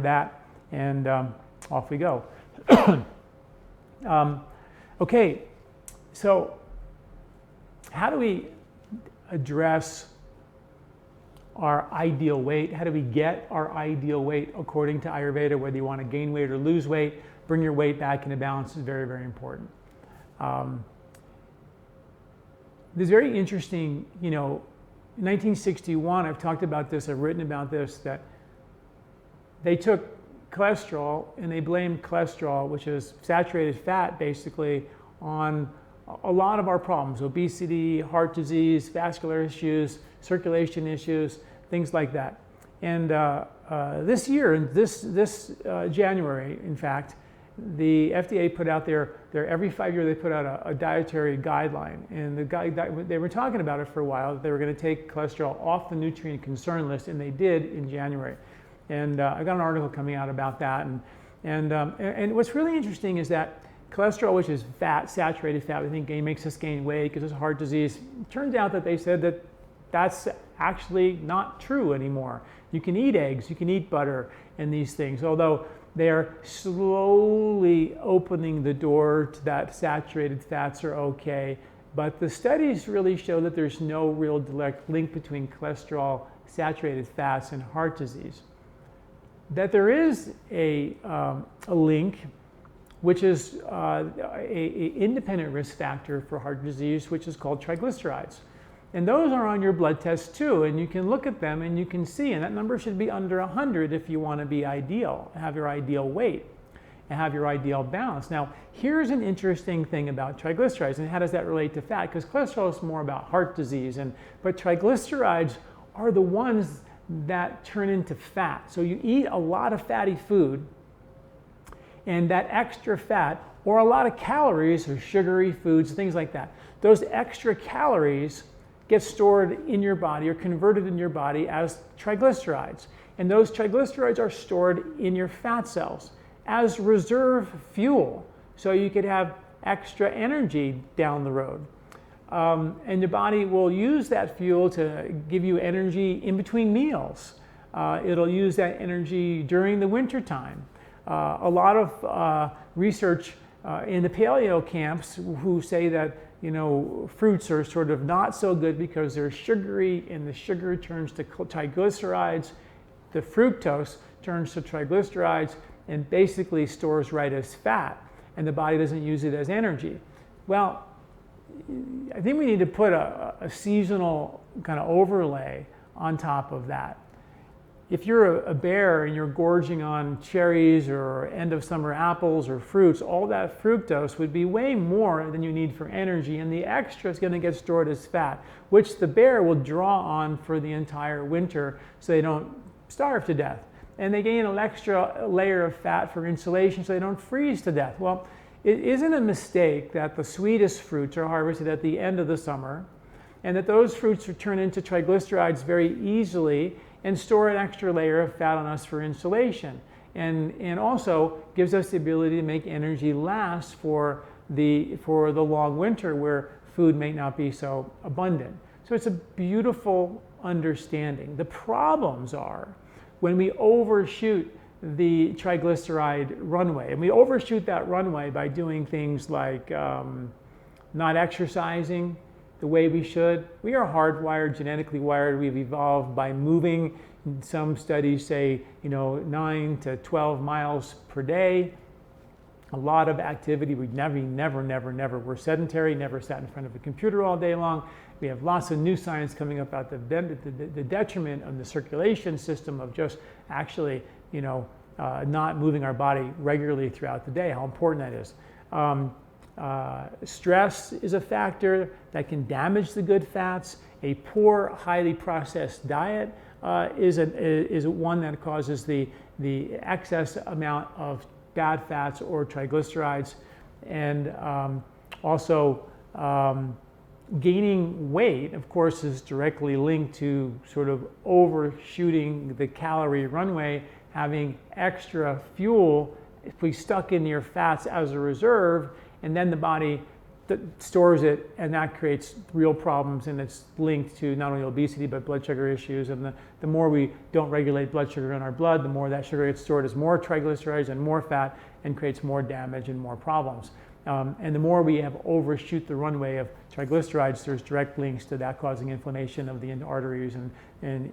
that, and off we go. Okay, so how do we address our ideal weight? How do we get our ideal weight according to Ayurveda? Whether you want to gain weight or lose weight, bring your weight back into balance is very, very important. There's very interesting, in 1961, I've talked about this, I've written about this, that they took cholesterol and they blamed cholesterol, which is saturated fat basically, on a lot of our problems: obesity, heart disease, vascular issues, circulation issues, things like that. And this year, this January, in fact, the FDA put out every 5 years they put out a dietary guideline, and they were talking about it for a while. They were going to take cholesterol off the nutrient concern list, and they did in January. And I got an article coming out about that. And what's really interesting is that cholesterol, which is fat, saturated fat, I think makes us gain weight because it's heart disease. It turns out that they said that that's actually not true anymore. You can eat eggs, you can eat butter and these things, although they're slowly opening the door to that saturated fats are okay. But the studies really show that there's no real direct link between cholesterol, saturated fats, and heart disease. That there is a link, which is an independent risk factor for heart disease, which is called triglycerides. And those are on your blood test too, and you can look at them and you can see, and that number should be under 100 if you want to be ideal, have your ideal weight, and have your ideal balance. Now, here's an interesting thing about triglycerides, and how does that relate to fat? Because cholesterol is more about heart disease, but triglycerides are the ones that turn into fat. So you eat a lot of fatty food, and that extra fat, or a lot of calories, or sugary foods, things like that, those extra calories get stored in your body or converted in your body as triglycerides. And those triglycerides are stored in your fat cells as reserve fuel, so you could have extra energy down the road. And your body will use that fuel to give you energy in between meals. It'll use that energy during the winter time. A lot of research in the paleo camps who say that fruits are sort of not so good because they're sugary, and the sugar turns to triglycerides. The fructose turns to triglycerides and basically stores right as fat, and the body doesn't use it as energy. Well, I think we need to put a seasonal kind of overlay on top of that. If you're a bear and you're gorging on cherries or end of summer apples or fruits, all that fructose would be way more than you need for energy, and the extra is going to get stored as fat, which the bear will draw on for the entire winter so they don't starve to death. And they gain an extra layer of fat for insulation so they don't freeze to death. Well, it isn't a mistake that the sweetest fruits are harvested at the end of the summer, and that those fruits turn into triglycerides very easily and store an extra layer of fat on us for insulation, and also gives us the ability to make energy last for the long winter where food may not be so abundant. So it's a beautiful understanding. The problems are when we overshoot the triglyceride runway, and we overshoot that runway by doing things like not exercising the way we should. We are hardwired, genetically wired. We've evolved by moving. Some studies say 9 to 12 miles per day. A lot of activity. We never were sedentary, never sat in front of a computer all day long. We have lots of new science coming up about the detriment of the circulation system of just actually not moving our body regularly throughout the day, how important that is. Stress is a factor that can damage the good fats. A poor, highly processed diet is one that causes the excess amount of bad fats or triglycerides. And also gaining weight, of course, is directly linked to sort of overshooting the calorie runway, having extra fuel if we stuck in your fats as a reserve, and then the body that stores it, and that creates real problems, and it's linked to not only obesity but blood sugar issues. And the more we don't regulate blood sugar in our blood, the more that sugar gets stored as more triglycerides and more fat, and creates more damage and more problems. And the more we have overshoot the runway of triglycerides, there's direct links to that causing inflammation of the arteries and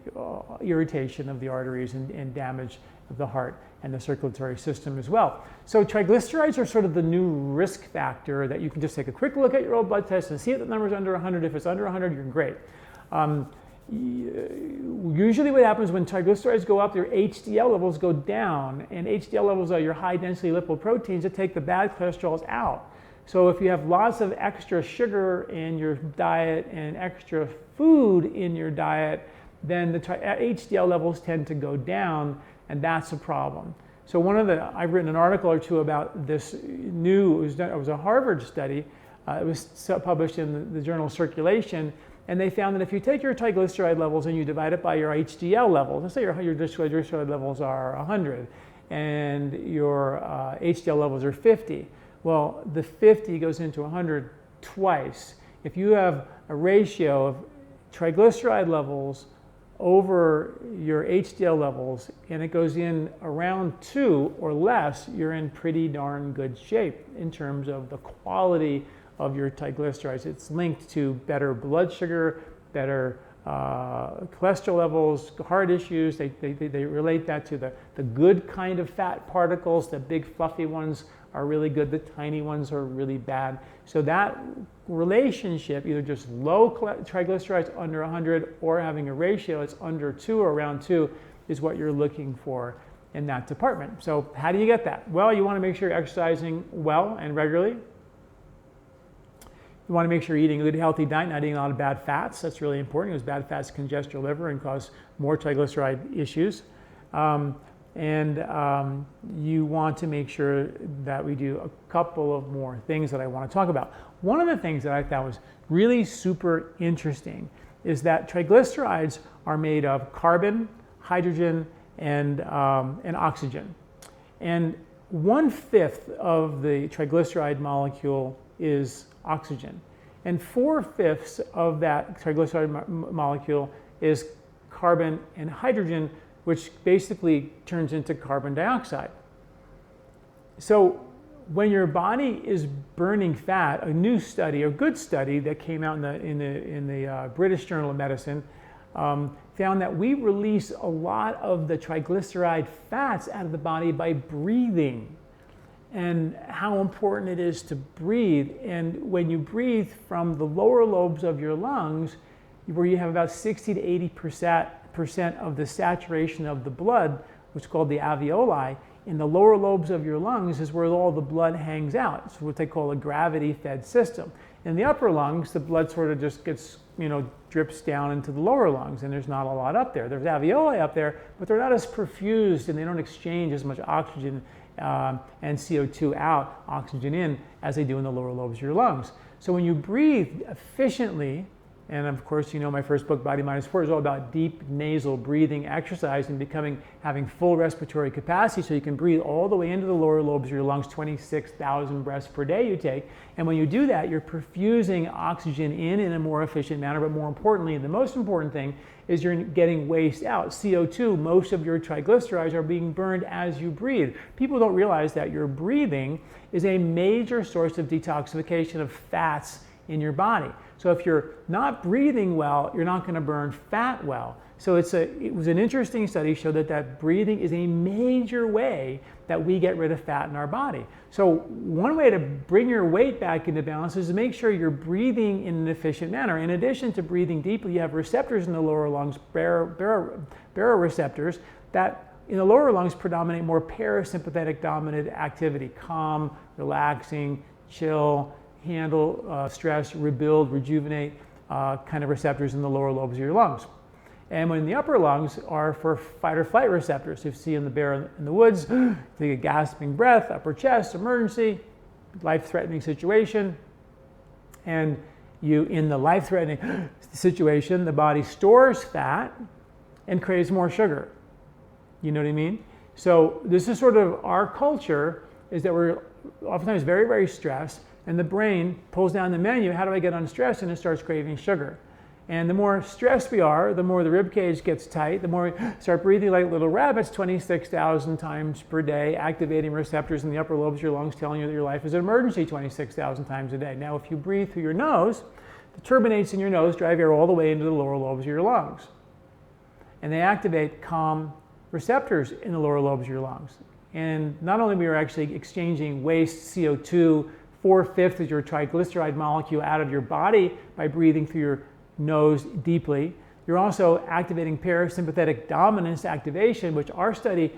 irritation of the arteries and damage of the heart and the circulatory system as well. So triglycerides are sort of the new risk factor that you can just take a quick look at your old blood test and see if the number's under 100. If it's under 100, you're great. Usually what happens when triglycerides go up, your HDL levels go down, and HDL levels are your high density lipoproteins that take the bad cholesterols out. So if you have lots of extra sugar in your diet and extra food in your diet, then the HDL levels tend to go down, and that's a problem. So I've written an article or two about this it was a Harvard study. It was published in the journal Circulation. And they found that if you take your triglyceride levels and you divide it by your HDL levels, let's say your triglyceride levels are 100 and your HDL levels are 50. Well, the 50 goes into 100 twice. If you have a ratio of triglyceride levels over your HDL levels and it goes in around 2 or less, you're in pretty darn good shape in terms of the quality of your triglycerides. It's linked to better blood sugar, better cholesterol levels, heart issues. They relate that to the good kind of fat particles. The big fluffy ones are really good. The tiny ones are really bad. So that relationship, either just low triglycerides under 100 or having a ratio that's under 2 or around 2, is what you're looking for in that department. So how do you get that? Well, you want to make sure you're exercising well and regularly. You want to make sure you're eating a good, healthy diet, not eating a lot of bad fats. That's really important because bad fats congest your liver and cause more triglyceride issues. You want to make sure that we do a couple of more things that I want to talk about. One of the things that I thought was really super interesting is that triglycerides are made of carbon, hydrogen, and oxygen. And 1/5 of the triglyceride molecule is oxygen. And 4/5 of that triglyceride molecule is carbon and hydrogen, which basically turns into carbon dioxide. So when your body is burning fat, a new study, a good study that came out in the British Journal of Medicine, found that we release a lot of the triglyceride fats out of the body by breathing, and how important it is to breathe. And when you breathe from the lower lobes of your lungs, where you have about 60 to 80% of the saturation of the blood, which is called the alveoli, in the lower lobes of your lungs is where all the blood hangs out. It's what they call a gravity-fed system. In the upper lungs, the blood sort of just gets, drips down into the lower lungs, and there's not a lot up there. There's alveoli up there, but they're not as perfused, and they don't exchange as much oxygen and CO2 out, oxygen in, as they do in the lower lobes of your lungs. So when you breathe efficiently, and of course, my first book, Body, Mind, and Sport, is all about deep nasal breathing exercise and having full respiratory capacity so you can breathe all the way into the lower lobes of your lungs, 26,000 breaths per day you take. And when you do that, you're perfusing oxygen in a more efficient manner, but more importantly, and the most important thing, is you're getting waste out. CO2, most of your triglycerides are being burned as you breathe. People don't realize that your breathing is a major source of detoxification of fats in your body. So if you're not breathing well, you're not going to burn fat well. So it was an interesting study, showed that breathing is a major way that we get rid of fat in our body. So one way to bring your weight back into balance is to make sure you're breathing in an efficient manner. In addition to breathing deeply, you have receptors in the lower lungs, baroreceptors, that in the lower lungs predominate more parasympathetic dominant activity, calm, relaxing, chill, handle stress, rebuild, rejuvenate kind of receptors in the lower lobes of your lungs. And when the upper lungs are for fight or flight receptors. If you see in the bear in the woods, take a gasping breath, upper chest, emergency, life-threatening situation. And in the life-threatening situation, the body stores fat and craves more sugar. You know what I mean? So this is sort of our culture, is that we're oftentimes very, very stressed. And the brain pulls down the menu, how do I get unstressed? And it starts craving sugar. And the more stressed we are, the more the rib cage gets tight, the more we start breathing like little rabbits 26,000 times per day, activating receptors in the upper lobes of your lungs, telling you that your life is an emergency 26,000 times a day. Now, if you breathe through your nose, the turbinates in your nose drive air all the way into the lower lobes of your lungs. And they activate calm receptors in the lower lobes of your lungs. And not only we are actually exchanging waste, CO2, 4/5 of your triglyceride molecule out of your body by breathing through your nose deeply. You're also activating parasympathetic dominance activation, which our study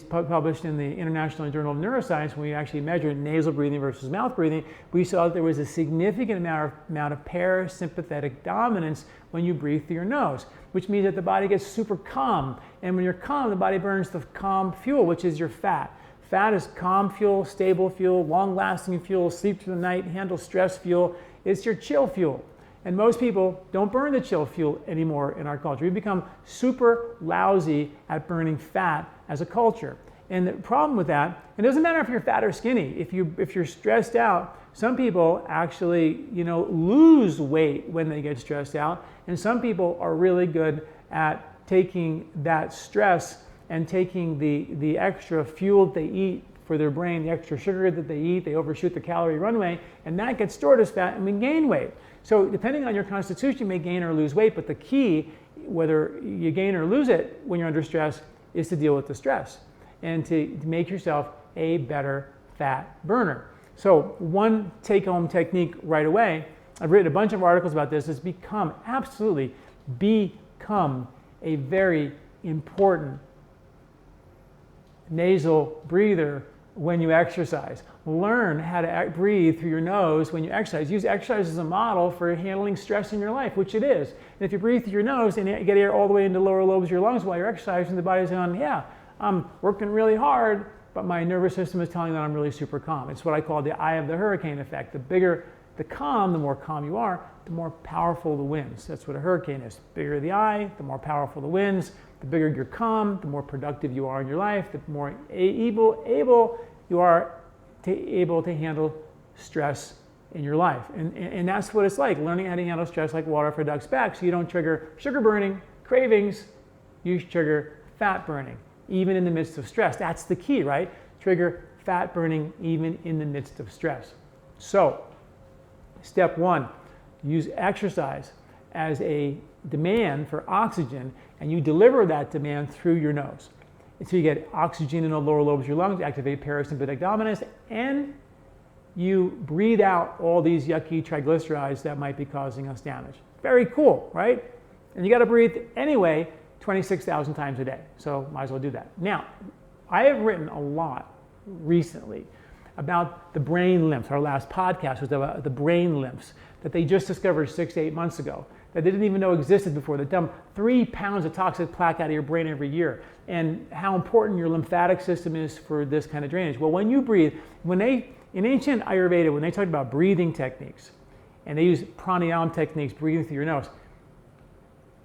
published in the International Journal of Neuroscience, when we actually measured nasal breathing versus mouth breathing, we saw that there was a significant amount of parasympathetic dominance when you breathe through your nose, which means that the body gets super calm. And when you're calm, the body burns the calm fuel, which is your fat. Fat is calm fuel, stable fuel, long-lasting fuel, sleep through the night, handle stress fuel. It's your chill fuel. And most people don't burn the chill fuel anymore in our culture. We've become super lousy at burning fat as a culture. And the problem with that, it doesn't matter if you're fat or skinny. If you're stressed out, some people actually, lose weight when they get stressed out. And some people are really good at taking that stress and taking the extra fuel that they eat for their brain, the extra sugar that they eat, they overshoot the calorie runway, and that gets stored as fat and we gain weight. So depending on your constitution, you may gain or lose weight, but the key, whether you gain or lose it when you're under stress, is to deal with the stress and to make yourself a better fat burner. So one take-home technique right away, I've written a bunch of articles about this, is become a very important nasal breather when you exercise. Learn how to breathe through your nose when you exercise. Use exercise as a model for handling stress in your life, which it is. And if you breathe through your nose and you get air all the way into the lower lobes of your lungs while you're exercising, the body's going, yeah, I'm working really hard, but my nervous system is telling me that I'm really super calm. It's what I call the eye of the hurricane effect. The bigger the calm, the more calm you are, the more powerful the winds. That's what a hurricane is. The bigger the eye, the more powerful the winds. The bigger you're calm, the more productive you are in your life, the more able you are able to handle stress in your life. And that's what it's like, learning how to handle stress like water for a duck's back, so you don't trigger sugar burning, cravings, you trigger fat burning, even in the midst of stress. That's the key, right? Trigger fat burning even in the midst of stress. So, step one, use exercise as a demand for oxygen, and you deliver that demand through your nose. So you get oxygen in the lower lobes of your lungs, activate parasympathetic dominance, and you breathe out all these yucky triglycerides that might be causing us damage. Very cool, right? And you got to breathe anyway 26,000 times a day, so might as well do that. Now, I have written a lot recently about the brain lymphs. Our last podcast was about the brain lymphs that they just discovered 6 to 8 months ago, that they didn't even know existed before, that dump 3 pounds of toxic plaque out of your brain every year, and how important your lymphatic system is for this kind of drainage. Well, when you breathe, in ancient Ayurveda, when they talked about breathing techniques, and they use pranayama techniques, breathing through your nose,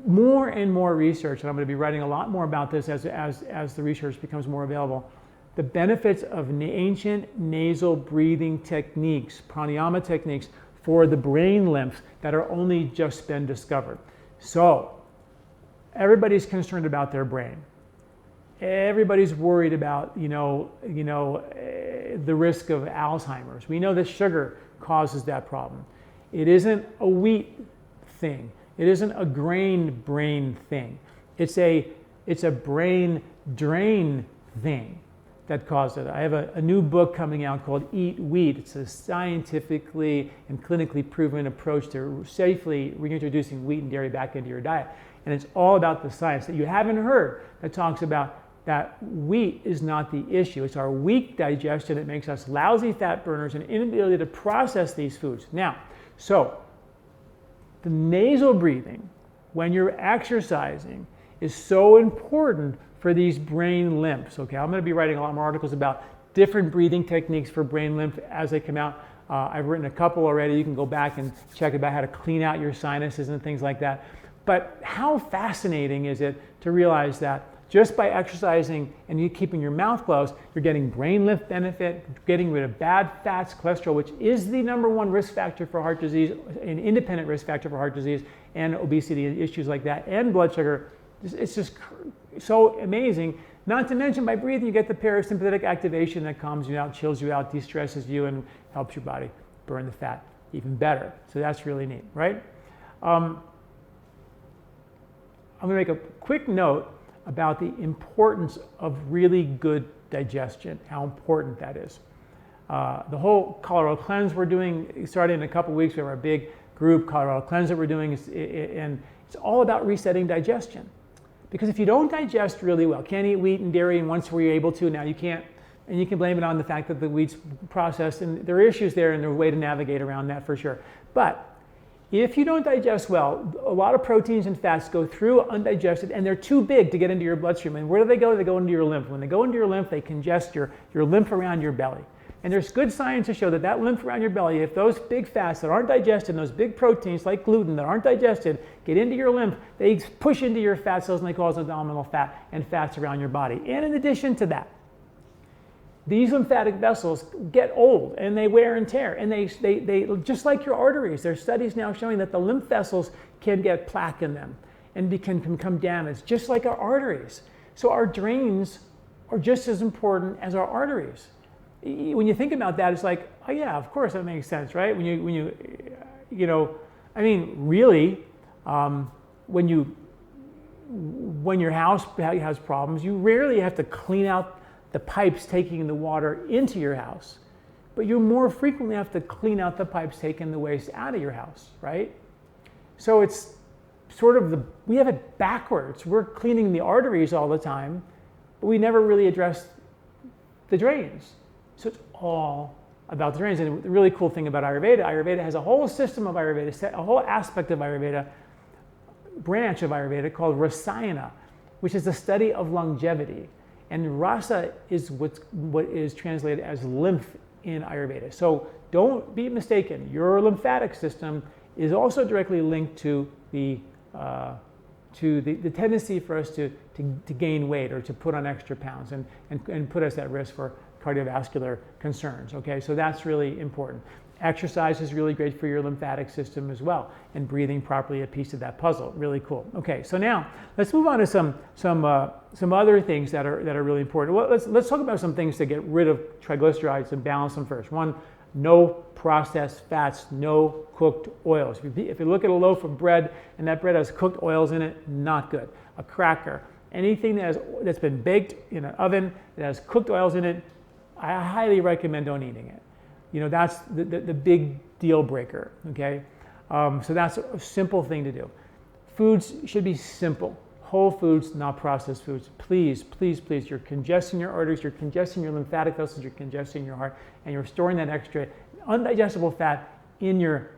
more and more research, and I'm going to be writing a lot more about this as the research becomes more available, the benefits of ancient nasal breathing techniques, pranayama techniques, for the brain lymphs that are only just been discovered. So, everybody's concerned about their brain. Everybody's worried about, the risk of Alzheimer's. We know that sugar causes that problem. It isn't a wheat thing. It isn't a grain brain thing. It's a brain drain thing that caused it. I have a new book coming out called Eat Wheat. It's a scientifically and clinically proven approach to safely reintroducing wheat and dairy back into your diet. And it's all about the science that you haven't heard that talks about that wheat is not the issue. It's our weak digestion that makes us lousy fat burners and inability to process these foods. Now, so the nasal breathing when you're exercising is so important for these brain lymphs. Okay, I'm going to be writing a lot more articles about different breathing techniques for brain lymph as they come out. I've written a couple already. You can go back and check about how to clean out your sinuses and things like that. But how fascinating is it to realize that Just by exercising and you keeping your mouth closed, you're getting brain lymph benefit, getting rid of bad fats, cholesterol, which is the #1 risk factor for heart disease, an independent risk factor for heart disease and obesity and issues like that, and blood sugar. It's just so amazing. Not to mention, by breathing, you get the parasympathetic activation that calms you out, chills you out, de-stresses you, and helps your body burn the fat even better. So that's really neat, right? I'm going to make a quick note about the importance of really good digestion, how important that is. The whole Colorado Cleanse we're doing, starting in a couple weeks, we have our big group Colorado Cleanse that we're doing, and it's all about resetting digestion. Because if you don't digest really well, can't eat wheat and dairy, and once we were able to, now you can't, and you can blame it on the fact that the wheat's processed, and there are issues there, and there's a way to navigate around that for sure. But if you don't digest well, a lot of proteins and fats go through undigested, and they're too big to get into your bloodstream. And where do they go? They go into your lymph. When they go into your lymph, they congest your lymph around your belly. And there's good science to show that that lymph around your belly, if those big fats that aren't digested, those big proteins like gluten that aren't digested, get into your lymph, they push into your fat cells and they cause abdominal fat and fats around your body. And in addition to that, these lymphatic vessels get old and they wear and tear, and they just like your arteries. There's studies now showing that the lymph vessels can get plaque in them and can become damaged, just like our arteries. So our drains are just as important as our arteries. When you think about that, it's like, oh yeah, of course that makes sense, right? When you I mean, really, when your house has problems, you rarely have to clean out the pipes taking the water into your house, but you more frequently have to clean out the pipes taking the waste out of your house, right? So it's sort of we have it backwards. We're cleaning the arteries all the time, but we never really address the drains. So it's all about the drains. And the really cool thing about Ayurveda has a whole system of Ayurveda, a whole aspect of Ayurveda, branch of Ayurveda called Rasayana, which is the study of longevity. And rasa is what is translated as lymph in Ayurveda. So don't be mistaken. Your lymphatic system is also directly linked to the tendency for us to gain weight or to put on extra pounds and put us at risk for cardiovascular concerns, okay? So that's really important. Exercise is really great for your lymphatic system as well, and breathing properly a piece of that puzzle. Really cool. Okay, so now let's move on to some other things that are really important. Well, let's talk about some things to get rid of triglycerides and balance them first. One, no processed fats, no cooked oils. If you look at a loaf of bread and that bread has cooked oils in it, not good. A cracker, anything that's been baked in an oven that has cooked oils in it, I highly recommend not eating it. You know, that's the big deal breaker, okay? So that's a simple thing to do. Foods should be simple. Whole foods, not processed foods. Please, please, please. You're congesting your arteries, you're congesting your lymphatic vessels, you're congesting your heart, and you're storing that extra undigestible fat in your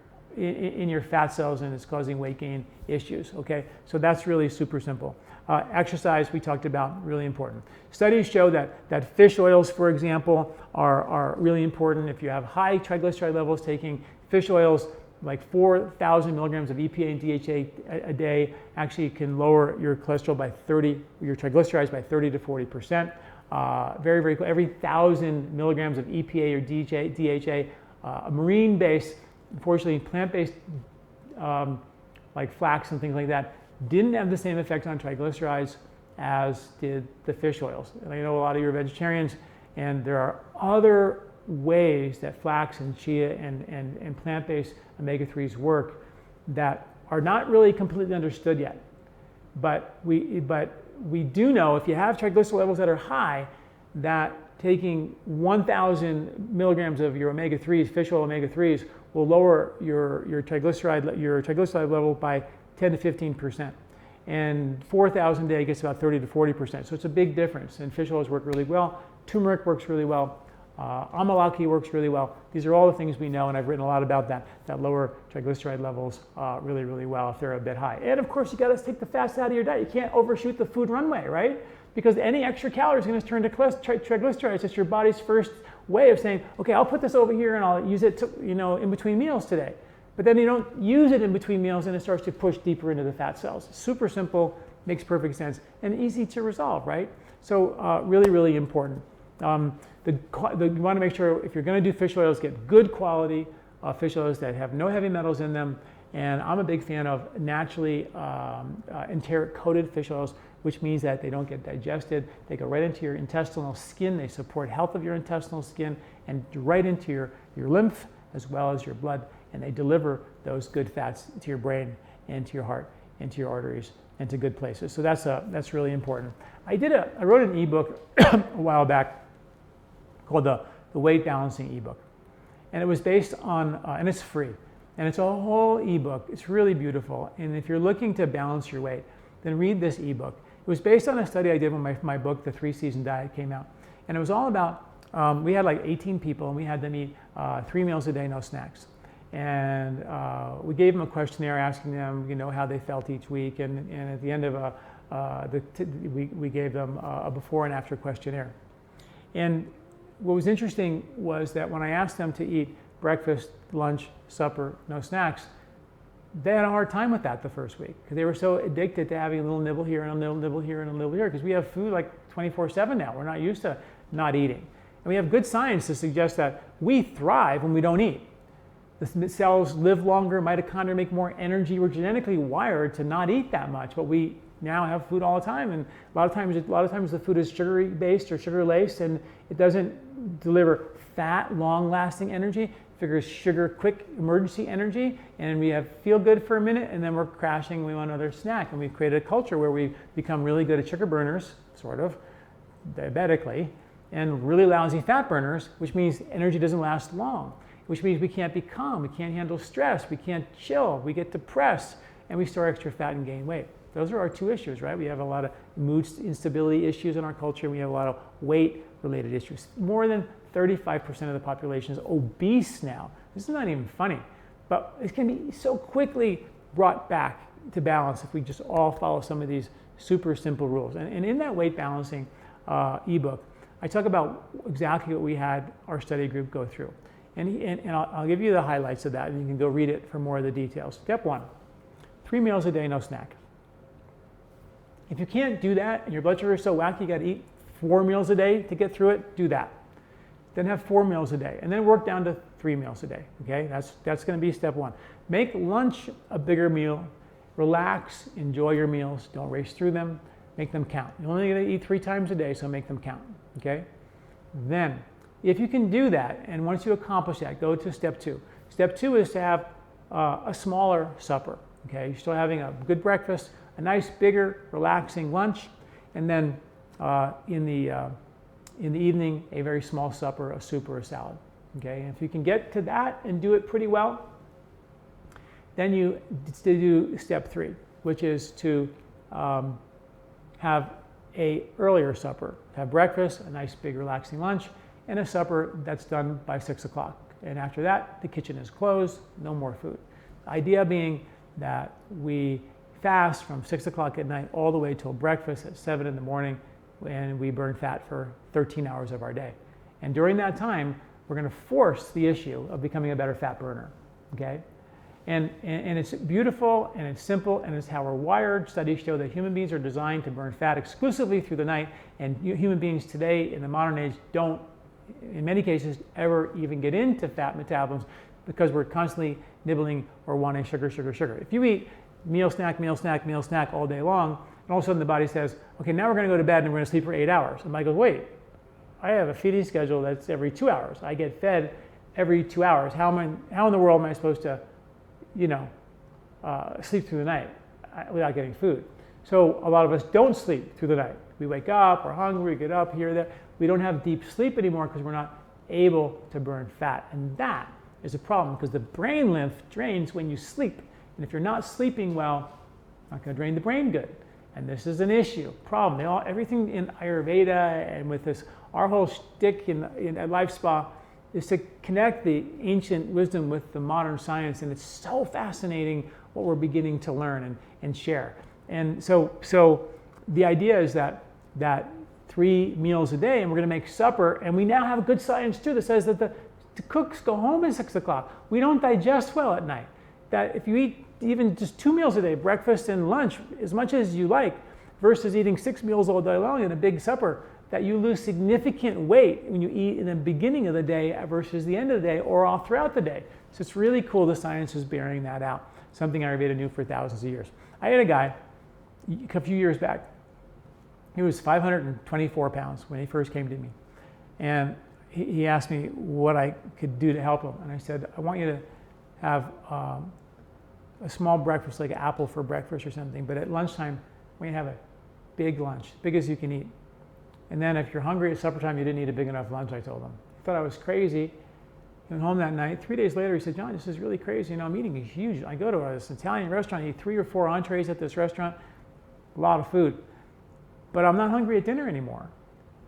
fat cells, and it's causing weight gain issues, okay? So that's really super simple. Exercise, we talked about, really important. Studies show that fish oils, for example, are really important. If you have high triglyceride levels, taking fish oils like 4,000 milligrams of EPA and DHA a day actually can lower your cholesterol by your triglycerides by 30 to 40%. Very, very cool. Every 1,000 milligrams of EPA or DHA, marine-based, unfortunately plant-based, like flax and things like that, didn't have the same effect on triglycerides as did the fish oils. And I know a lot of you are vegetarians, and there are other ways that flax and chia and plant-based omega-3s work that are not really completely understood yet. But we do know, if you have triglyceride levels that are high, that taking 1,000 milligrams of your omega-3s, fish oil omega-3s, will lower your triglyceride level by 10 to 15%. And 4,000 a day gets about 30 to 40%. So it's a big difference. And fish oils work really well. Turmeric works really well. Amalaki works really well. These are all the things we know, and I've written a lot about that lower triglyceride levels really, really well if they're a bit high. And of course, you got to take the fats out of your diet. You can't overshoot the food runway, right? Because any extra calories is going to turn to triglycerides. It's your body's first way of saying, okay, I'll put this over here and I'll use it to, in between meals today. But then you don't use it in between meals, and it starts to push deeper into the fat cells. Super simple, makes perfect sense and easy to resolve, right? So really, really important. You want to make sure if you're going to do fish oils, get good quality fish oils that have no heavy metals in them. And I'm a big fan of naturally enteric coated fish oils, which means that they don't get digested. They go right into your intestinal skin. They support health of your intestinal skin and right into your lymph as well as your blood. And they deliver those good fats to your brain and to your heart and to your arteries and to good places. So that's really important. I wrote an ebook a while back called the Weight Balancing ebook. And it was based on, and it's free. And it's a whole ebook. It's really beautiful. And if you're looking to balance your weight, then read this ebook. It was based on a study I did when my book, The 3-Season Diet, came out. And it was all about, we had like 18 people and we had them eat 3 meals a day, no snacks. And we gave them a questionnaire asking them, how they felt each week. And at the end of we gave them a before and after questionnaire. And what was interesting was that when I asked them to eat breakfast, lunch, supper, no snacks, they had a hard time with that the first week because they were so addicted to having a little nibble here and a little nibble here and a nibble here because we have food like 24/7 now. We're not used to not eating. And we have good science to suggest that we thrive when we don't eat. The cells live longer, mitochondria make more energy. We're genetically wired to not eat that much, but we now have food all the time, and a lot of times the food is sugary based or sugar laced, and it doesn't deliver fat, long-lasting energy. It figures sugar, quick emergency energy, and we feel good for a minute, and then we're crashing. We want another snack, and we've created a culture where we become really good at sugar burners, sort of, diabetically, and really lousy fat burners, which means energy doesn't last long, which means we can't be calm, we can't handle stress, we can't chill, we get depressed, and we store extra fat and gain weight. Those are our two issues, right? We have a lot of mood instability issues in our culture. We have a lot of weight-related issues. More than 35% of the population is obese now. This is not even funny, but it can be so quickly brought back to balance if we just all follow some of these super simple rules. And in that weight balancing ebook, I talk about exactly what we had our study group go through. And I'll give you the highlights of that, and you can go read it for more of the details. Step 1, 3 meals a day, no snack. If you can't do that and your blood sugar is so wacky, you got to eat 4 meals a day to get through it, do that. Then have 4 meals a day, and then work down to 3 meals a day. Okay, that's going to be step 1. Make lunch a bigger meal. Relax, enjoy your meals. Don't race through them. Make them count. You're only going to eat 3 times a day, so make them count. Okay. Then, if you can do that, and once you accomplish that, go to step 2. Step 2 is to have a smaller supper. Okay, you're still having a good breakfast, a nice, bigger, relaxing lunch, and then in the evening, a very small supper, a soup or a salad. Okay, and if you can get to that and do it pretty well, then you do step 3, which is to have a earlier supper, have breakfast, a nice, big, relaxing lunch, and a supper that's done by 6 o'clock. And after that, the kitchen is closed, no more food. The idea being that we fast from 6 o'clock at night all the way till breakfast at 7 in the morning, and we burn fat for 13 hours of our day. And during that time, we're going to force the issue of becoming a better fat burner. Okay? And it's beautiful, and it's simple, and it's how we're wired. Studies show that human beings are designed to burn fat exclusively through the night, and human beings today in the modern age don't, in many cases, ever even get into fat metabolism because we're constantly nibbling or wanting sugar, sugar, sugar. If you eat meal, snack, meal, snack, meal, snack all day long, and all of a sudden the body says, okay, now we're going to go to bed and we're going to sleep for 8 hours. And the body goes, wait, I have a feeding schedule that's every 2 hours. I get fed every 2 hours. How in the world am I supposed to, sleep through the night without getting food? So a lot of us don't sleep through the night. We wake up, we're hungry, we get up here, there. We don't have deep sleep anymore because we're not able to burn fat. And that is a problem because the brain lymph drains when you sleep. And if you're not sleeping well, it's not going to drain the brain good. And this is an issue, problem. Everything in Ayurveda and with this, our whole shtick at LifeSpa is to connect the ancient wisdom with the modern science. And it's so fascinating what we're beginning to learn and share. And so the idea is that 3 meals a day, and we're going to make supper. And we now have good science too that says that the cooks go home at 6 o'clock. We don't digest well at night. That if you eat even just 2 meals a day, breakfast and lunch, as much as you like, versus eating 6 meals all day long and a big supper, that you lose significant weight when you eat in the beginning of the day versus the end of the day or all throughout the day. So it's really cool the science is bearing that out, something Ayurveda knew for thousands of years. I had a guy a few years back. He was 524 pounds when he first came to me. And he asked me what I could do to help him. And I said, I want you to have a small breakfast, like an apple for breakfast or something. But at lunchtime, I want you to have a big lunch, big as you can eat. And then if you're hungry at supper time, you didn't eat a big enough lunch, I told him. He thought I was crazy. He went home that night. 3 days later, he said, John, this is really crazy. You know, I'm eating huge. I go to this Italian restaurant, I eat 3 or 4 entrees at this restaurant, a lot of food. But I'm not hungry at dinner anymore.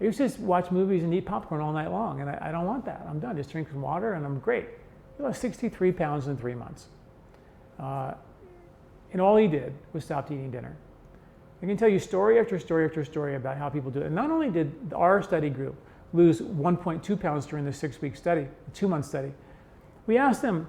I used to just watch movies and eat popcorn all night long, and I don't want that. I'm done. Just drink some water, and I'm great. He lost 63 pounds in 3 months. And all he did was stop eating dinner. I can tell you story after story after story about how people do it. And not only did our study group lose 1.2 pounds during the 6-week study, 2-month study, we asked them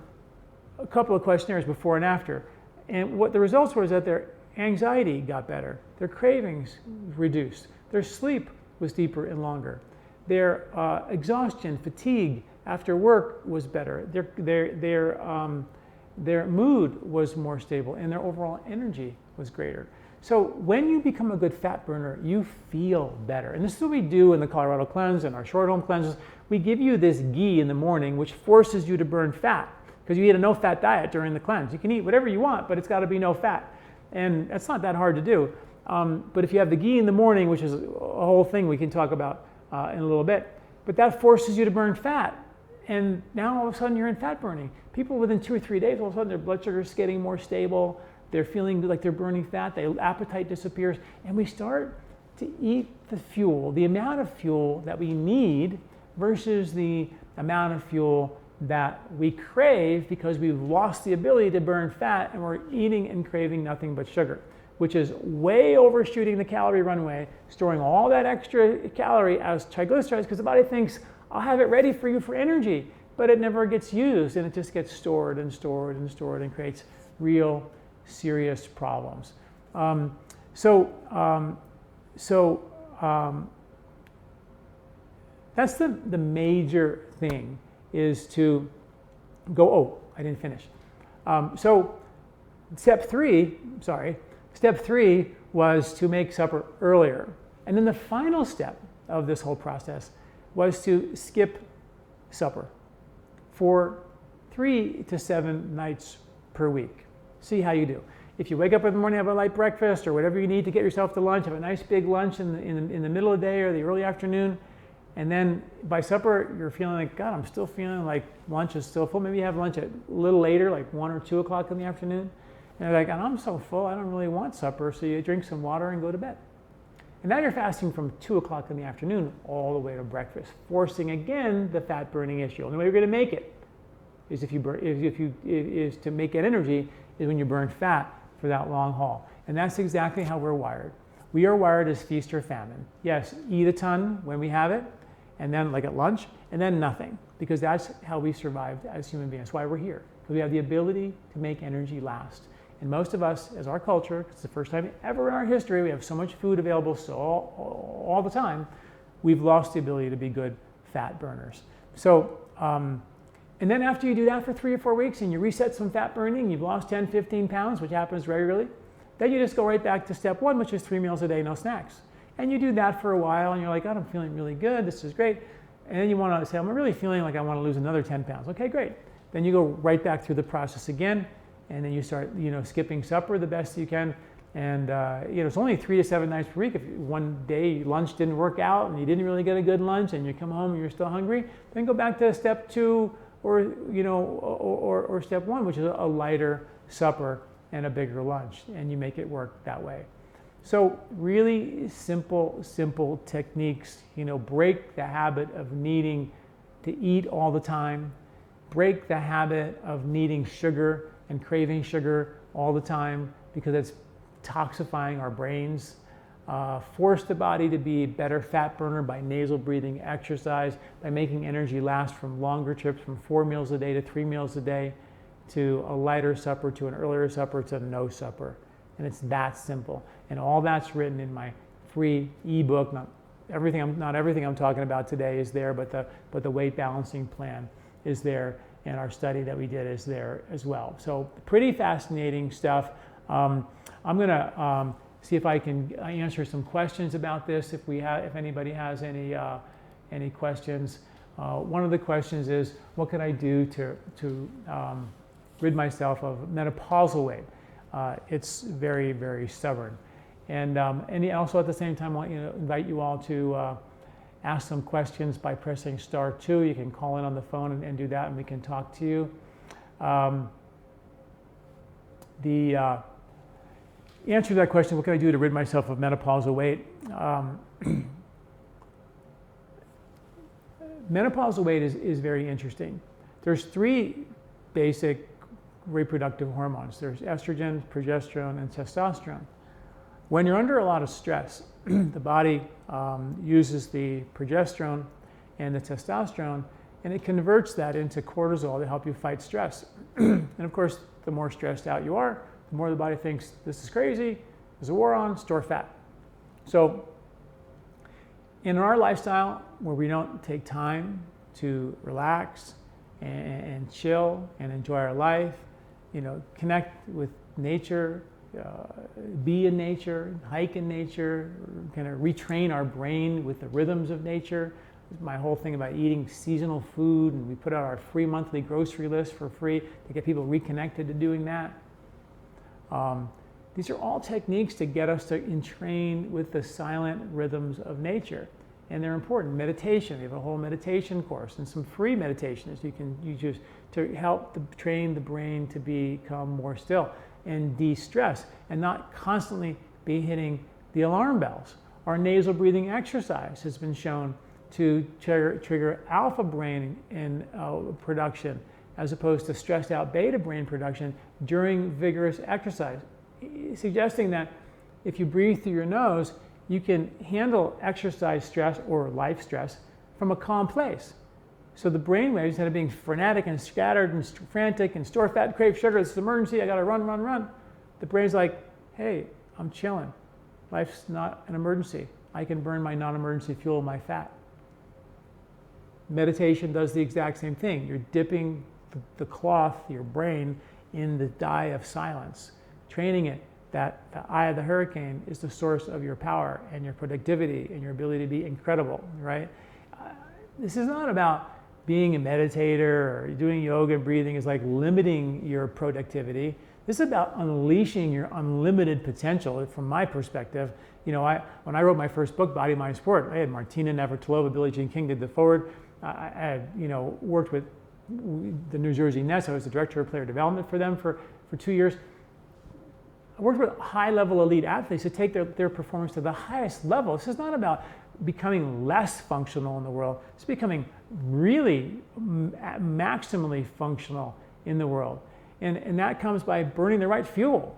a couple of questionnaires before and after. And what the results were is that their anxiety got better, their cravings reduced, their sleep was deeper and longer, their exhaustion, fatigue after work was better, their mood was more stable, and their overall energy was greater. So when you become a good fat burner, you feel better. And this is what we do in the Colorado Cleanse and our short home cleanses. We give you this ghee in the morning, which forces you to burn fat, because you eat a no-fat diet during the cleanse. You can eat whatever you want, but it's got to be no fat. And that's not that hard to do. But if you have the ghee in the morning, which is a whole thing we can talk about in a little bit, but that forces you to burn fat. And now all of a sudden you're in fat burning. People within 2 or 3 days, all of a sudden their blood sugar is getting more stable. They're feeling like they're burning fat. Their appetite disappears. And we start to eat the fuel, the amount of fuel that we need versus the amount of fuel that we crave, because we've lost the ability to burn fat and we're eating and craving nothing but sugar, which is way overshooting the calorie runway, storing all that extra calorie as triglycerides, because the body thinks, I'll have it ready for you for energy, but it never gets used, and it just gets stored and stored and stored and creates real serious problems. That's the major thing, is to go, oh, I didn't finish. So step three was to make supper earlier. And then the final step of this whole process was to skip supper for 3 to 7 nights per week. See how you do. If you wake up in the morning, have a light breakfast or whatever you need to get yourself to lunch, have a nice big lunch in the middle of the day or the early afternoon, and then by supper, you're feeling like, God, I'm still feeling like lunch is still full. Maybe you have lunch a little later, like 1 or 2 o'clock in the afternoon. And you're like, I'm so full, I don't really want supper. So you drink some water and go to bed. And now you're fasting from 2 o'clock in the afternoon all the way to breakfast, forcing again the fat burning issue. The only way you're going to make it is is to make it energy is when you burn fat for that long haul. And that's exactly how we're wired. We are wired as feast or famine. Yes, eat a ton when we have it, and then like at lunch, and then nothing, because that's how we survived as human beings. That's why we're here, because we have the ability to make energy last. And most of us, as our culture, it's the first time ever in our history, we have so much food available all the time, we've lost the ability to be good fat burners. So, and then after you do that for 3 or 4 weeks and you reset some fat burning, you've lost 10, 15 pounds, which happens regularly, then you just go right back to step 1, which is 3 meals a day, no snacks. And you do that for a while and you're like, God, I'm feeling really good, this is great. And then you want to say, I'm really feeling like I want to lose another 10 pounds. Okay, great. Then you go right back through the process again, and then you start, skipping supper the best you can. And it's only 3 to 7 nights per week. If one day lunch didn't work out and you didn't really get a good lunch and you come home and you're still hungry, then go back to step 2 or step 1, which is a lighter supper and a bigger lunch, and you make it work that way. So really simple techniques, break the habit of needing to eat all the time, break the habit of needing sugar and craving sugar all the time, because it's toxifying our brains. Force the body to be a better fat burner by nasal breathing, exercise, by making energy last from longer trips, from 4 meals a day to 3 meals a day, to a lighter supper, to an earlier supper, to no supper. And it's that simple. And all that's written in my free ebook. Not everything I'm talking about today is there, but the weight balancing plan is there, and our study that we did is there as well. So pretty fascinating stuff. I'm gonna see if I can answer some questions about this. If anybody has any questions. One of the questions is, what can I do to rid myself of menopausal weight? It's very, very stubborn. And also at the same time, I want to invite you all to ask some questions by pressing *2. You can call in on the phone and do that, and we can talk to you. The answer to that question, what can I do to rid myself of menopausal weight? Menopausal weight is very interesting. There's 3 basic reproductive hormones. There's estrogen, progesterone, and testosterone. When you're under a lot of stress, the body uses the progesterone and the testosterone, and it converts that into cortisol to help you fight stress. And of course, the more stressed out you are, the more the body thinks, this is crazy, there's a war on, store fat. So in our lifestyle, where we don't take time to relax and chill and enjoy our life, connect with nature, be in nature, hike in nature, kind of retrain our brain with the rhythms of nature. My whole thing about eating seasonal food, and we put out our free monthly grocery list for free to get people reconnected to doing that. These are all techniques to get us to entrain with the silent rhythms of nature. And they're important. Meditation, we have a whole meditation course and some free meditations you can use to help train the brain to become more still and de-stress and not constantly be hitting the alarm bells. Our nasal breathing exercise has been shown to trigger alpha brain in production as opposed to stressed out beta brain production during vigorous exercise, suggesting that if you breathe through your nose, you can handle exercise stress or life stress from a calm place. So the brain waves, instead of being frenetic and scattered and frantic and store fat, crave sugar, it's an emergency, I gotta run. The brain's like, hey, I'm chilling. Life's not an emergency. I can burn my non-emergency fuel, my fat. Meditation does the exact same thing. You're dipping the cloth, your brain, in the dye of silence, training it that the eye of the hurricane is the source of your power and your productivity and your ability to be incredible, right? This is not about being a meditator or doing yoga and breathing is like limiting your productivity. This is about unleashing your unlimited potential from my perspective. When I wrote my first book, Body, Mind, Sport, I had Martina Navratilova, Billie Jean King did the forward. I had, worked with the New Jersey Nets. I was the director of player development for them for 2 years. I worked with high-level elite athletes to take their performance to the highest level. This is not about becoming less functional in the world. It's becoming really maximally functional in the world. And that comes by burning the right fuel.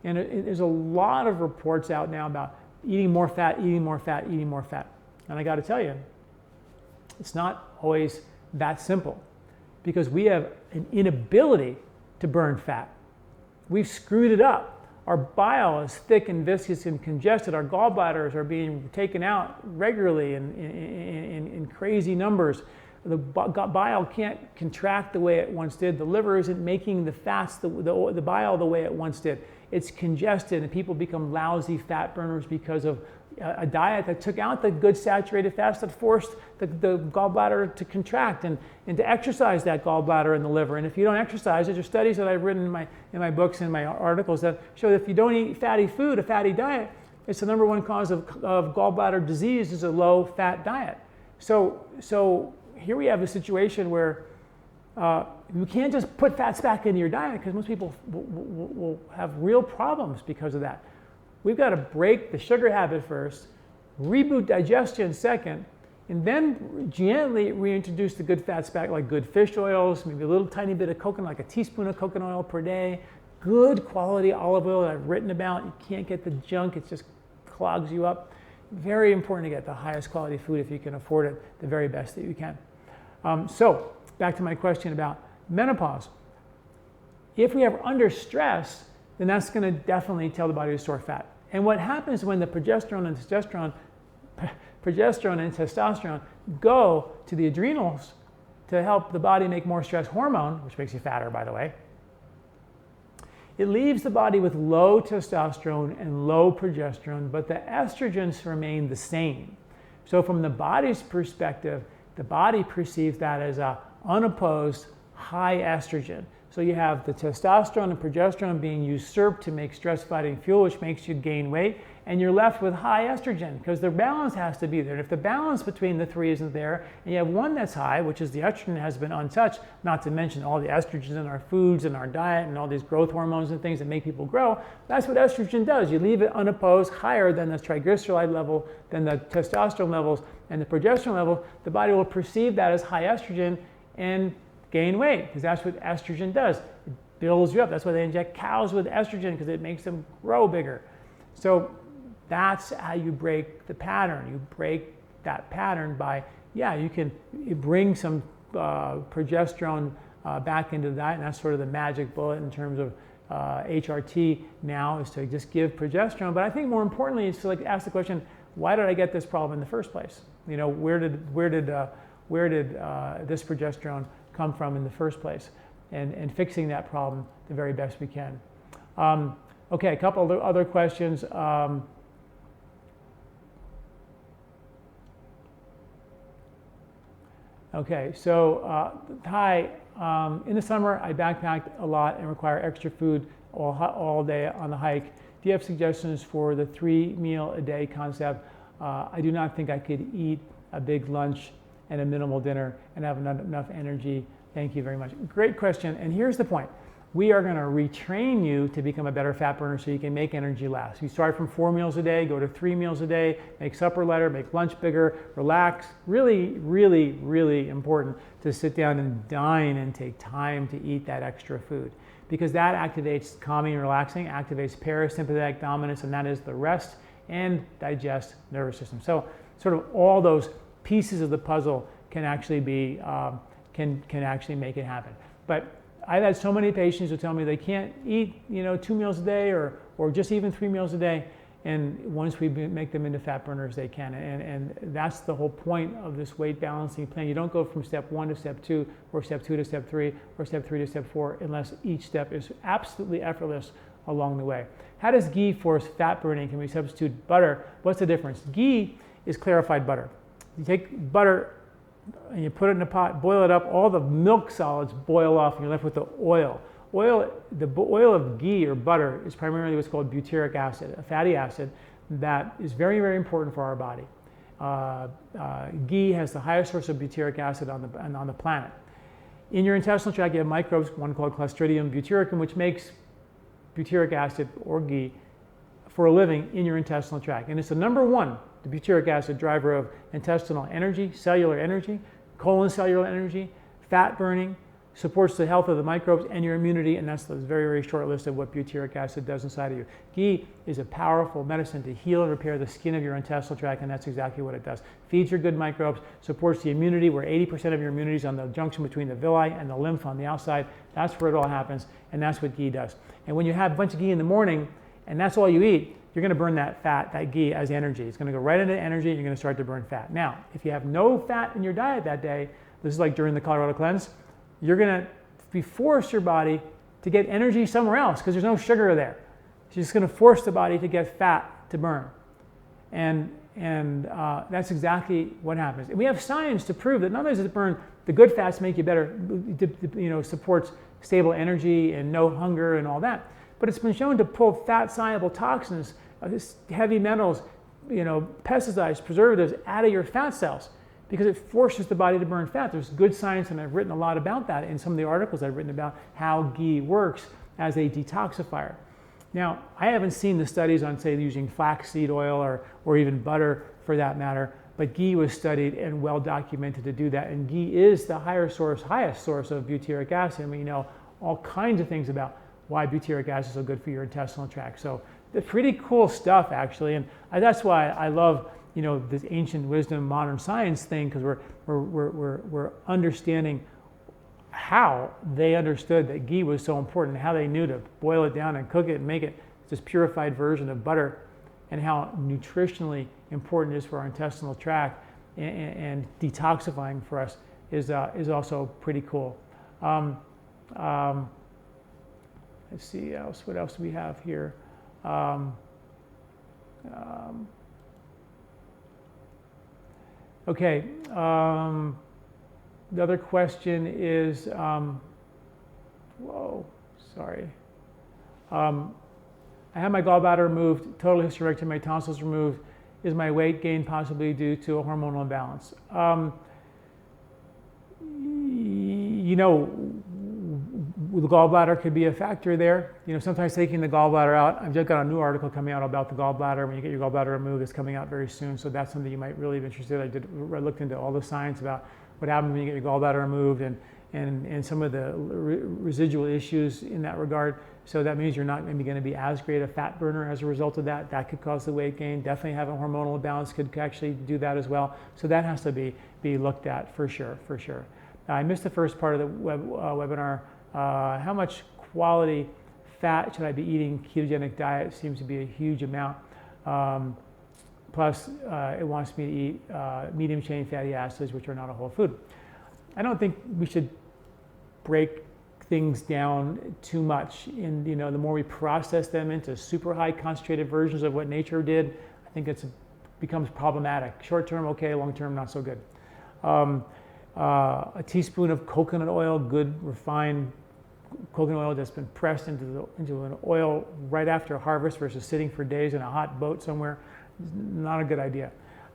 And there's a lot of reports out now about eating more fat. And I got to tell you, it's not always that simple because we have an inability to burn fat. We've screwed it up. Our bile is thick and viscous and congested. Our gallbladders are being taken out regularly in crazy numbers. The bile can't contract the way it once did. The liver isn't making the fats, the bile the way it once did. It's congested and people become lousy fat burners because of a diet that took out the good saturated fats that forced the gallbladder to contract and to exercise that gallbladder and the liver. And if you don't exercise, there's studies that I've written in my books and my articles that show that if you don't eat fatty food, a fatty diet, it's the #1 cause of gallbladder disease is a low fat diet. So here we have a situation where you can't just put fats back into your diet because most people will have real problems because of that. We've got to break the sugar habit first, reboot digestion second, and then gently reintroduce the good fats back, like good fish oils, maybe a little tiny bit of coconut, like a teaspoon of coconut oil per day, good quality olive oil that I've written about. You can't get the junk, it just clogs you up. Very important to get the highest quality food if you can afford it, the very best that you can. So back to my question about menopause. If we are under stress, then that's going to definitely tell the body to store fat. And what happens when the progesterone and testosterone go to the adrenals to help the body make more stress hormone, which makes you fatter, by the way, it leaves the body with low testosterone and low progesterone, but the estrogens remain the same. So from the body's perspective, the body perceives that as a unopposed high estrogen. So you have the testosterone and progesterone being usurped to make stress-fighting fuel, which makes you gain weight, and you're left with high estrogen because the balance has to be there. And if the balance between the three isn't there, and you have one that's high, which is the estrogen has been untouched, not to mention all the estrogens in our foods and our diet and all these growth hormones and things that make people grow, that's what estrogen does. You leave it unopposed, higher than the triglyceride level, than the testosterone levels, and the progesterone level. The body will perceive that as high estrogen and gain weight, because that's what estrogen does. It builds you up. That's why they inject cows with estrogen, because it makes them grow bigger. So that's how you break the pattern. You break that pattern by, you bring some progesterone back into the diet, and that's sort of the magic bullet in terms of HRT now, is to just give progesterone. But I think more importantly is to ask the question, why did I get this problem in the first place? Where did this progesterone come from in the first place, and fixing that problem the very best we can. Okay, a couple of other questions. Okay, so hi, in the summer I backpacked a lot and require extra food all day on the hike. Do you have suggestions for the 3 meal a day concept? I do not think I could eat a big lunch and a minimal dinner and have enough energy. Thank you very much. Great question. And here's the point. We are going to retrain you to become a better fat burner so you can make energy last. You start from 4 meals a day, go to 3 meals a day, make supper lighter, make lunch bigger, relax. Really, really, really important to sit down and dine and take time to eat that extra food, because that activates calming and relaxing, activates parasympathetic dominance, and that is the rest and digest nervous system. So sort of all those pieces of the puzzle can actually be can actually make it happen. But I've had so many patients who tell me they can't eat 2 meals a day or just even 3 meals a day, and once we make them into fat burners, they can. And that's the whole point of this weight balancing plan. You don't go from step 1 to step 2, or step 2 to step 3, or step 3 to step 4 unless each step is absolutely effortless along the way. How does ghee force fat burning? Can we substitute butter? What's the difference? Ghee is clarified butter. You take butter and you put it in a pot, boil it up, all the milk solids boil off, and you're left with the oil. The oil of ghee or butter is primarily what's called butyric acid, a fatty acid that is very, very important for our body. Ghee has the highest source of butyric acid on the planet. In your intestinal tract, you have microbes, one called Clostridium butyricum, which makes butyric acid or ghee for a living in your intestinal tract. And it's the number one, the butyric acid, driver of intestinal energy, cellular energy, colon cellular energy, fat burning, supports the health of the microbes and your immunity, and that's the very, very short list of what butyric acid does inside of you. Ghee is a powerful medicine to heal and repair the skin of your intestinal tract, and that's exactly what it does. Feeds your good microbes, supports the immunity, where 80% of your immunity is on the junction between the villi and the lymph on the outside. That's where it all happens, and that's what ghee does. And when you have a bunch of ghee in the morning, and that's all you eat, you're going to burn that fat, that ghee, as energy. It's going to go right into energy, and you're going to start to burn fat. Now, if you have no fat in your diet that day, this is like during the Colorado cleanse, you're going to force your body to get energy somewhere else because there's no sugar there. It's just going to force the body to get fat to burn. And that's exactly what happens. And we have science to prove that not only does it burn the good fats, make you better, supports stable energy and no hunger and all that, but it's been shown to pull fat-soluble toxins, heavy metals, pesticides, preservatives out of your fat cells, because it forces the body to burn fat. There's good science, and I've written a lot about that in some of the articles I've written about how ghee works as a detoxifier. Now, I haven't seen the studies on, say, using flaxseed oil or even butter for that matter, but ghee was studied and well documented to do that. And ghee is the highest source of butyric acid. And we know all kinds of things about why butyric acid is so good for your intestinal tract. So it's pretty cool stuff, actually. And that's why I love this ancient wisdom, modern science thing, because we're understanding how they understood that ghee was so important, how they knew to boil it down and cook it and make it this purified version of butter, and how nutritionally important it is for our intestinal tract and detoxifying for us is also pretty cool. Let's see what else do we have here. Okay, the other question is, whoa, sorry. I had my gallbladder removed, total hysterectomy, my tonsils removed. Is my weight gain possibly due to a hormonal imbalance? You know, the gallbladder could be a factor there. You know, sometimes taking the gallbladder out, I've just got a new article coming out about the gallbladder. When you get your gallbladder removed, it's coming out very soon. So that's something you might really be interested in. I looked into all the science about what happens when you get your gallbladder removed and some of the residual issues in that regard. So that means you're not maybe going to be as great a fat burner as a result of that. That could cause the weight gain. Definitely having hormonal imbalance could actually do that as well. So that has to be looked at for sure, for sure. I missed the first part of the webinar. How much quality fat should I be eating? Ketogenic diet seems to be a huge amount. Plus, it wants me to eat medium chain fatty acids, which are not a whole food. I don't think we should break things down too much. And you know, the more we process them into super high concentrated versions of what nature did, I think it becomes problematic. Short term, okay; long term, not so good. A teaspoon of coconut oil, good refined coconut oil that's been pressed into an oil right after harvest versus sitting for days in a hot boat somewhere, not a good idea.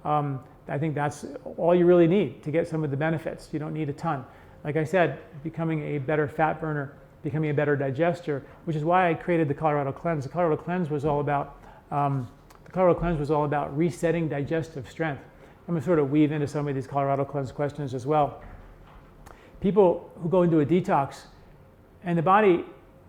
I think that's all you really need to get some of the benefits. You don't need a ton. Like I said, becoming a better fat burner, becoming a better digester, which is why I created the Colorado Cleanse. The Colorado Cleanse was all about resetting digestive strength. I'm going to sort of weave into some of these Colorado Cleanse questions as well. People who go into a detox and the body,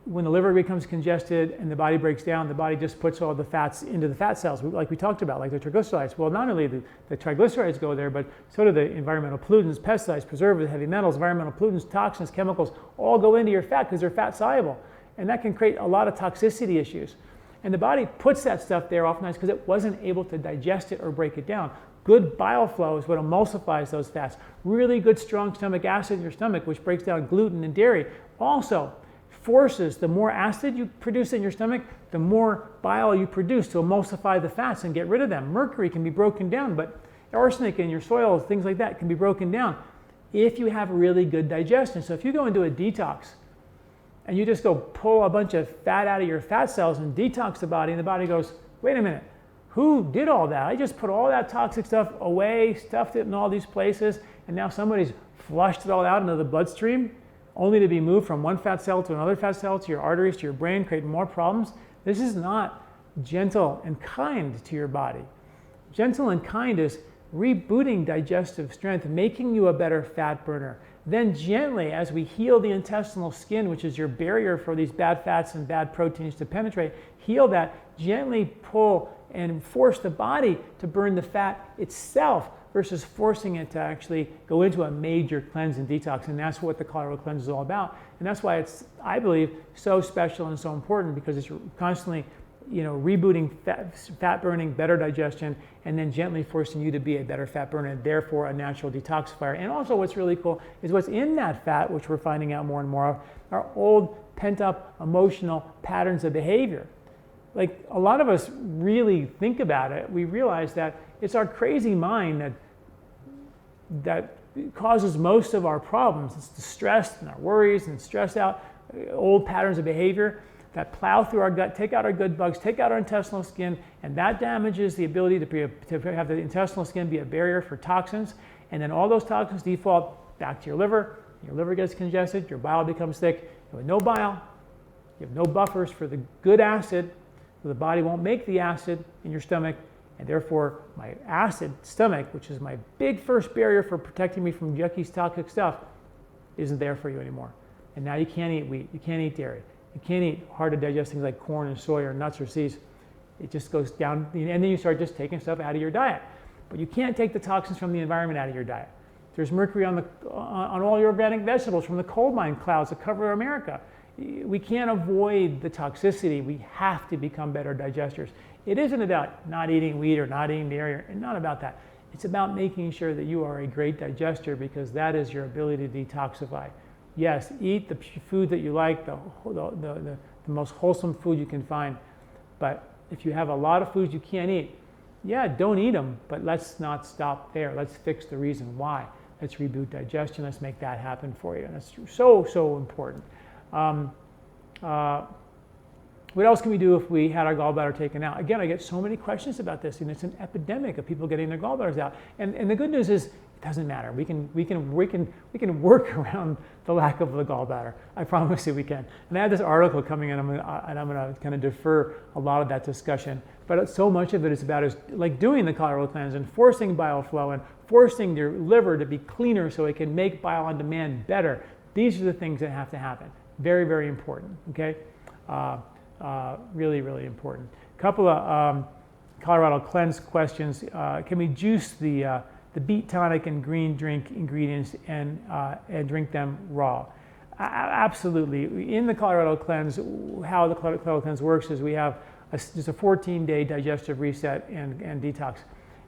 when the liver becomes congested and the body breaks down, the body just puts all the fats into the fat cells, like we talked about, like the triglycerides. Well, not only the triglycerides go there, but so do the environmental pollutants, pesticides, preservatives, heavy metals, environmental pollutants, toxins, chemicals, all go into your fat because they're fat soluble. And that can create a lot of toxicity issues. And the body puts that stuff there oftentimes because it wasn't able to digest it or break it down. Good bile flow is what emulsifies those fats. Really good strong stomach acid in your stomach, which breaks down gluten and dairy, also forces the more acid you produce in your stomach, the more bile you produce to emulsify the fats and get rid of them. Mercury can be broken down, but arsenic in your soil, things like that, can be broken down if you have really good digestion. So if you go into a detox and you just go pull a bunch of fat out of your fat cells and detox the body, and the body goes, wait a minute, who did all that? I just put all that toxic stuff away, stuffed it in all these places, and now somebody's flushed it all out into the bloodstream, only to be moved from one fat cell to another fat cell, to your arteries, to your brain, creating more problems. This is not gentle and kind to your body. Gentle and kind is rebooting digestive strength, making you a better fat burner. Then gently, as we heal the intestinal skin, which is your barrier for these bad fats and bad proteins to penetrate, heal that, gently pull and force the body to burn the fat itself versus forcing it to actually go into a major cleanse and detox. And that's what the Colorado Cleanse is all about. And that's why it's, I believe, so special and so important, because it's constantly, you know, rebooting fat burning, better digestion, and then gently forcing you to be a better fat burner, and therefore a natural detoxifier. And also what's really cool is what's in that fat, which we're finding out more and more of, are old pent up emotional patterns of behavior. Like, a lot of us really think about it. We realize that it's our crazy mind that causes most of our problems. It's the stress and our worries and stress out, old patterns of behavior that plow through our gut, take out our good bugs, take out our intestinal skin, and that damages the ability to have the intestinal skin be a barrier for toxins. And then all those toxins default back to your liver. Your liver gets congested, your bile becomes thick. You have no bile, you have no buffers for the good acid, so the body won't make the acid in your stomach, and therefore my acid stomach, which is my big first barrier for protecting me from yucky toxic stuff, isn't there for you anymore. And now you can't eat wheat, you can't eat dairy, you can't eat hard to digest things like corn and soy or nuts or seeds. It just goes down, and then you start just taking stuff out of your diet. But you can't take the toxins from the environment out of your diet. There's mercury on all your organic vegetables from the coal mine clouds that cover America. We can't avoid the toxicity. We have to become better digesters. It isn't about not eating wheat or not eating dairy, or not about that. It's about making sure that you are a great digester, because that is your ability to detoxify. Yes, eat the food that you like, the most wholesome food you can find. But if you have a lot of foods you can't eat, yeah, don't eat them, but let's not stop there. Let's fix the reason why. Let's reboot digestion. Let's make that happen for you. And that's so, so important. What else can we do if we had our gallbladder taken out? Again, I get so many questions about this, and it's an epidemic of people getting their gallbladders out. And the good news is, it doesn't matter. We can work around the lack of the gallbladder. I promise you we can. And I have this article coming in, and I'm going to kind of defer a lot of that discussion. But so much of it is about like doing the colorectal cleanse and forcing bile flow and forcing your liver to be cleaner so it can make bile on demand better. These are the things that have to happen. Very, very important. Okay. Really, really important. A couple of Colorado cleanse questions. Can we juice the beet tonic and green drink ingredients and drink them raw? Absolutely. In the Colorado cleanse, how the Colorado cleanse works is we have just a 14-day digestive reset and detox.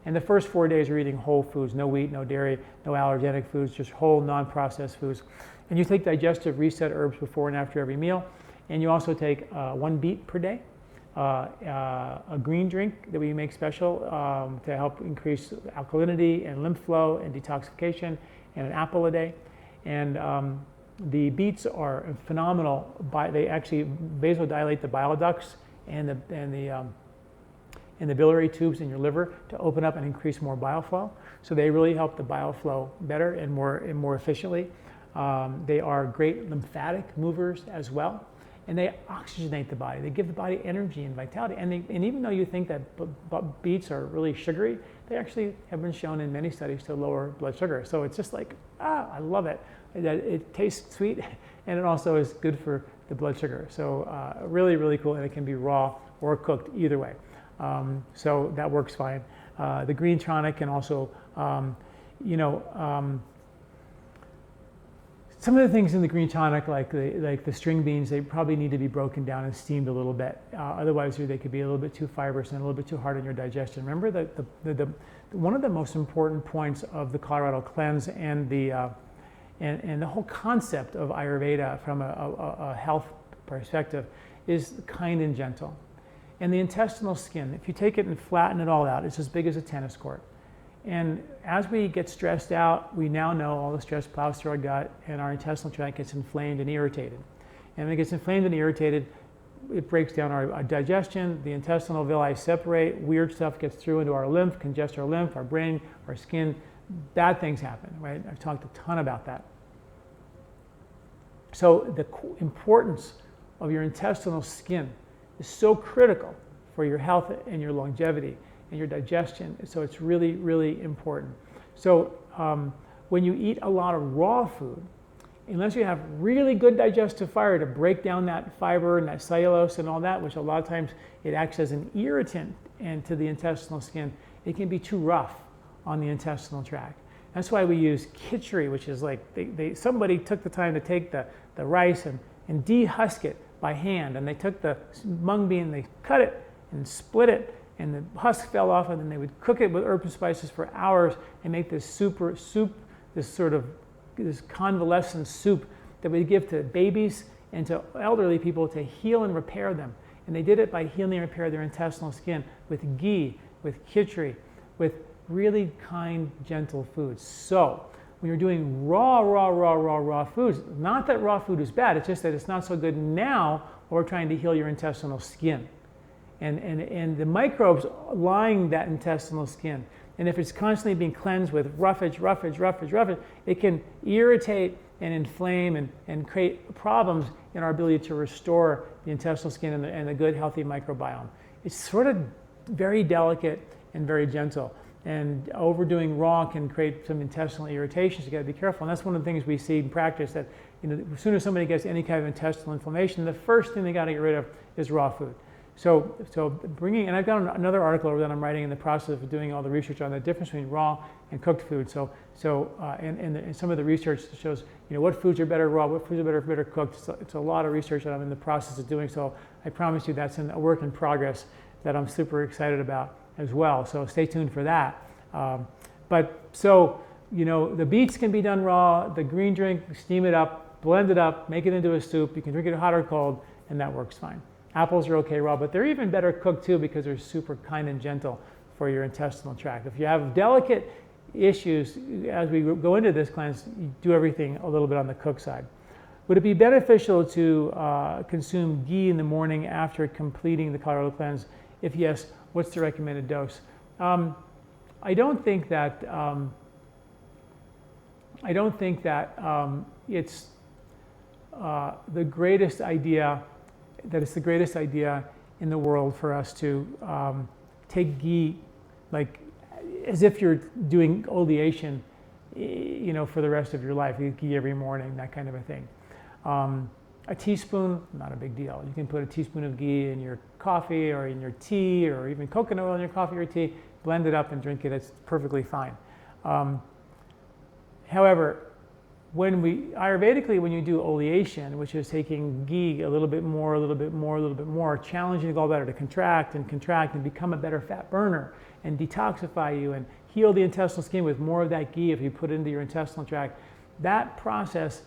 And the first 4 days are eating whole foods, no wheat, no dairy, no allergenic foods, just whole non-processed foods. And you take digestive reset herbs before and after every meal. And you also take 1 beet per day, a green drink that we make special to help increase alkalinity and lymph flow and detoxification, and an apple a day. And the beets are phenomenal. They actually vasodilate the bile ducts and the biliary tubes in your liver to open up and increase more bile flow. So they really help the bile flow better and more efficiently. They are great lymphatic movers as well. And they oxygenate the body. They give the body energy and vitality. And even though you think that beets are really sugary, they actually have been shown in many studies to lower blood sugar. So it's just like, I love it. It tastes sweet, and it also is good for the blood sugar. So really, really cool. And it can be raw or cooked either way. So that works fine. The green tonic can also, some of the things in the green tonic, like the string beans, they probably need to be broken down and steamed a little bit. Otherwise, they could be a little bit too fibrous and a little bit too hard on your digestion. Remember that one of the most important points of the Colorado cleanse and the whole concept of Ayurveda from a health perspective is kind and gentle. And the intestinal skin, if you take it and flatten it all out, it's as big as a tennis court. And as we get stressed out, we now know all the stress plows through our gut, and our intestinal tract gets inflamed and irritated. And when it gets inflamed and irritated, it breaks down our digestion, the intestinal villi separate, weird stuff gets through into our lymph, congests our lymph, our brain, our skin. Bad things happen, right? I've talked a ton about that. So the importance of your intestinal skin is so critical for your health and your longevity and your digestion. So it's really, really important. So when you eat a lot of raw food, unless you have really good detoxifier to break down that fiber and that cellulose and all that, which a lot of times it acts as an irritant into the intestinal skin, it can be too rough on the intestinal tract. That's why we use khichdi, which is like somebody took the time to take the rice and dehusk it by hand, and they took the mung bean, they cut it and split it, and the husk fell off, and then they would cook it with herbs and spices for hours and make this this convalescent soup that we give to babies and to elderly people to heal and repair them. And they did it by healing and repair their intestinal skin with ghee, with khichdi, with really kind, gentle foods. So when you're doing raw foods, not that raw food is bad, it's just that it's not so good now when we're trying to heal your intestinal skin. And the microbes line that intestinal skin. And if it's constantly being cleansed with roughage, it can irritate and inflame and create problems in our ability to restore the intestinal skin and the good, healthy microbiome. It's sort of very delicate and very gentle. And overdoing raw can create some intestinal irritations. You got to be careful. And that's one of the things we see in practice, that as soon as somebody gets any kind of intestinal inflammation, the first thing they got to get rid of is raw food. So bringing, and I've got another article that I'm writing in the process of doing all the research on the difference between raw and cooked food. And some of the research shows, what foods are better raw, what foods are better cooked. It's a lot of research that I'm in the process of doing. So I promise you that's a work in progress that I'm super excited about as well. So stay tuned for that. The beets can be done raw, the green drink, steam it up, blend it up, make it into a soup. You can drink it hot or cold, and that works fine. Apples are okay raw, but they're even better cooked too because they're super kind and gentle for your intestinal tract. If you have delicate issues as we go into this cleanse, you do everything a little bit on the cook side. Would it be beneficial to consume ghee in the morning after completing the Colorado cleanse? If yes, what's the recommended dose? I don't think that it's the greatest idea. That it's the greatest idea in the world for us to take ghee, like as if you're doing oleation, for the rest of your life. You eat ghee every morning, that kind of a thing. A teaspoon, not a big deal. You can put a teaspoon of ghee in your coffee or in your tea, or even coconut oil in your coffee or tea, blend it up and drink it. It's perfectly fine. However, Ayurvedically, when you do oleation, which is taking ghee a little bit more, challenging the gallbladder to contract and become a better fat burner and detoxify you and heal the intestinal skin with more of that ghee if you put it into your intestinal tract, that process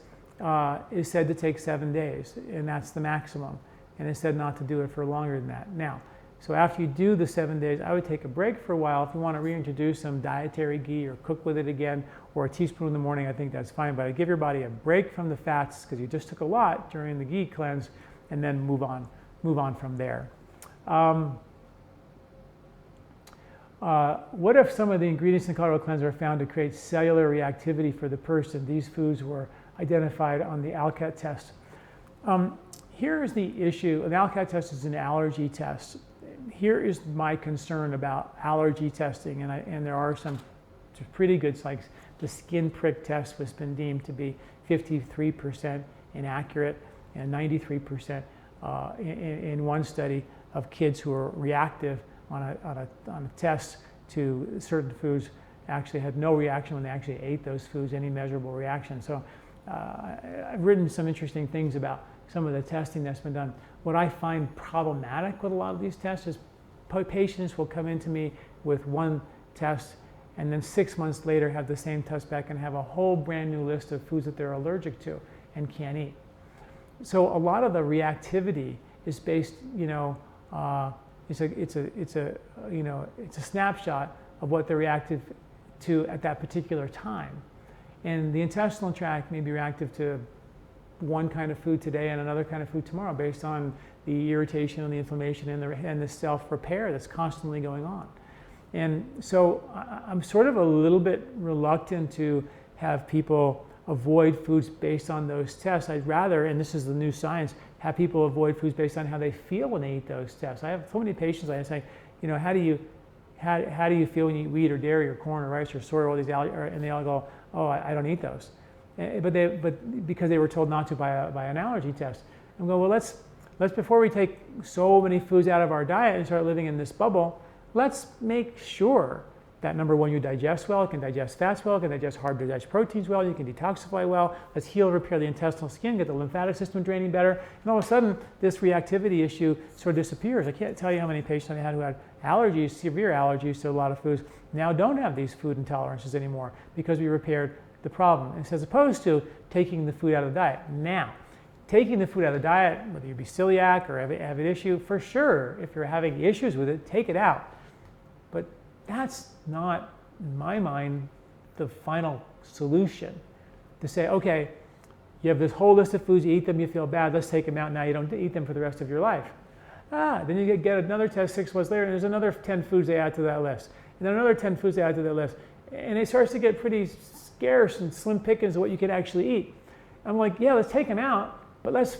is said to take 7 days, and that's the maximum. And it's said not to do it for longer than that. Now, so after you do the 7 days, I would take a break for a while. If you want to reintroduce some dietary ghee or cook with it again, or a teaspoon in the morning, I think that's fine. But I give your body a break from the fats because you just took a lot during the ghee cleanse, and then move on from there. What if some of the ingredients in the Colorado cleanse are found to create cellular reactivity for the person? These foods were identified on the ALCAT test. Here is the issue. An ALCAT test is an allergy test. Here is my concern about allergy testing, and there are some pretty good sites. The skin prick test has been deemed to be 53% inaccurate and 93% in one study of kids who are reactive on a test to certain foods actually had no reaction when they actually ate those foods, any measurable reaction. So I've written some interesting things about some of the testing that's been done. What I find problematic with a lot of these tests is patients will come into me with one test and then 6 months later have the same test back and have a whole brand new list of foods that they're allergic to and can't eat. So a lot of the reactivity is based, it's a snapshot of what they're reactive to at that particular time. And the intestinal tract may be reactive to one kind of food today and another kind of food tomorrow based on the irritation and the inflammation and the self-repair that's constantly going on. And so I'm sort of a little bit reluctant to have people avoid foods based on those tests. I'd rather, and this is the new science, have people avoid foods based on how they feel when they eat those tests. I have so many patients I say, how do you feel when you eat wheat or dairy or corn or rice or soy or all these and they all go, oh, I don't eat those. But because they were told not to by an allergy test. I'm going, well, let's before we take so many foods out of our diet and start living in this bubble, let's make sure that number one, you digest well, you can digest fats well, you can digest hard to digest proteins well, you can detoxify well, let's heal, repair the intestinal skin, get the lymphatic system draining better, and all of a sudden this reactivity issue sort of disappears. I can't tell you how many patients I had who had allergies, severe allergies to a lot of foods, now don't have these food intolerances anymore because we repaired the problem. And as opposed to taking the food out of the diet. Now, taking the food out of the diet, whether you be celiac or have an issue, for sure, if you're having issues with it, take it out. But that's not, in my mind, the final solution. To say, okay, you have this whole list of foods, you eat them, you feel bad, let's take them out, now you don't eat them for the rest of your life. Then you get another test 6 months later, and there's another 10 foods they add to that list. And then another 10 foods they add to that list. And it starts to get pretty scarce and slim pickings of what you can actually eat. I'm like, yeah, let's take them out, but let's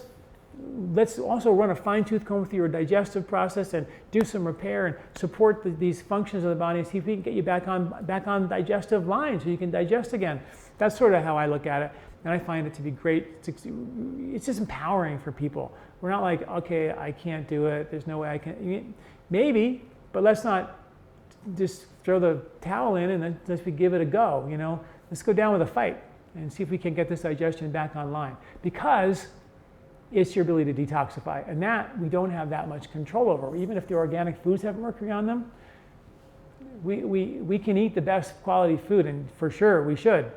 also run a fine-tooth comb through your digestive process and do some repair and support these functions of the body and see if we can get you back on digestive lines so you can digest again. That's sort of how I look at it. And I find it to be great. It's just empowering for people. We're not like, okay, I can't do it. There's no way I can. Maybe, but let's not just throw the towel in and then let's give it a go. Let's go down with a fight and see if we can get this digestion back online, because it's your ability to detoxify, and that we don't have that much control over. Even if the organic foods have mercury on them, we can eat the best quality food, and for sure we should,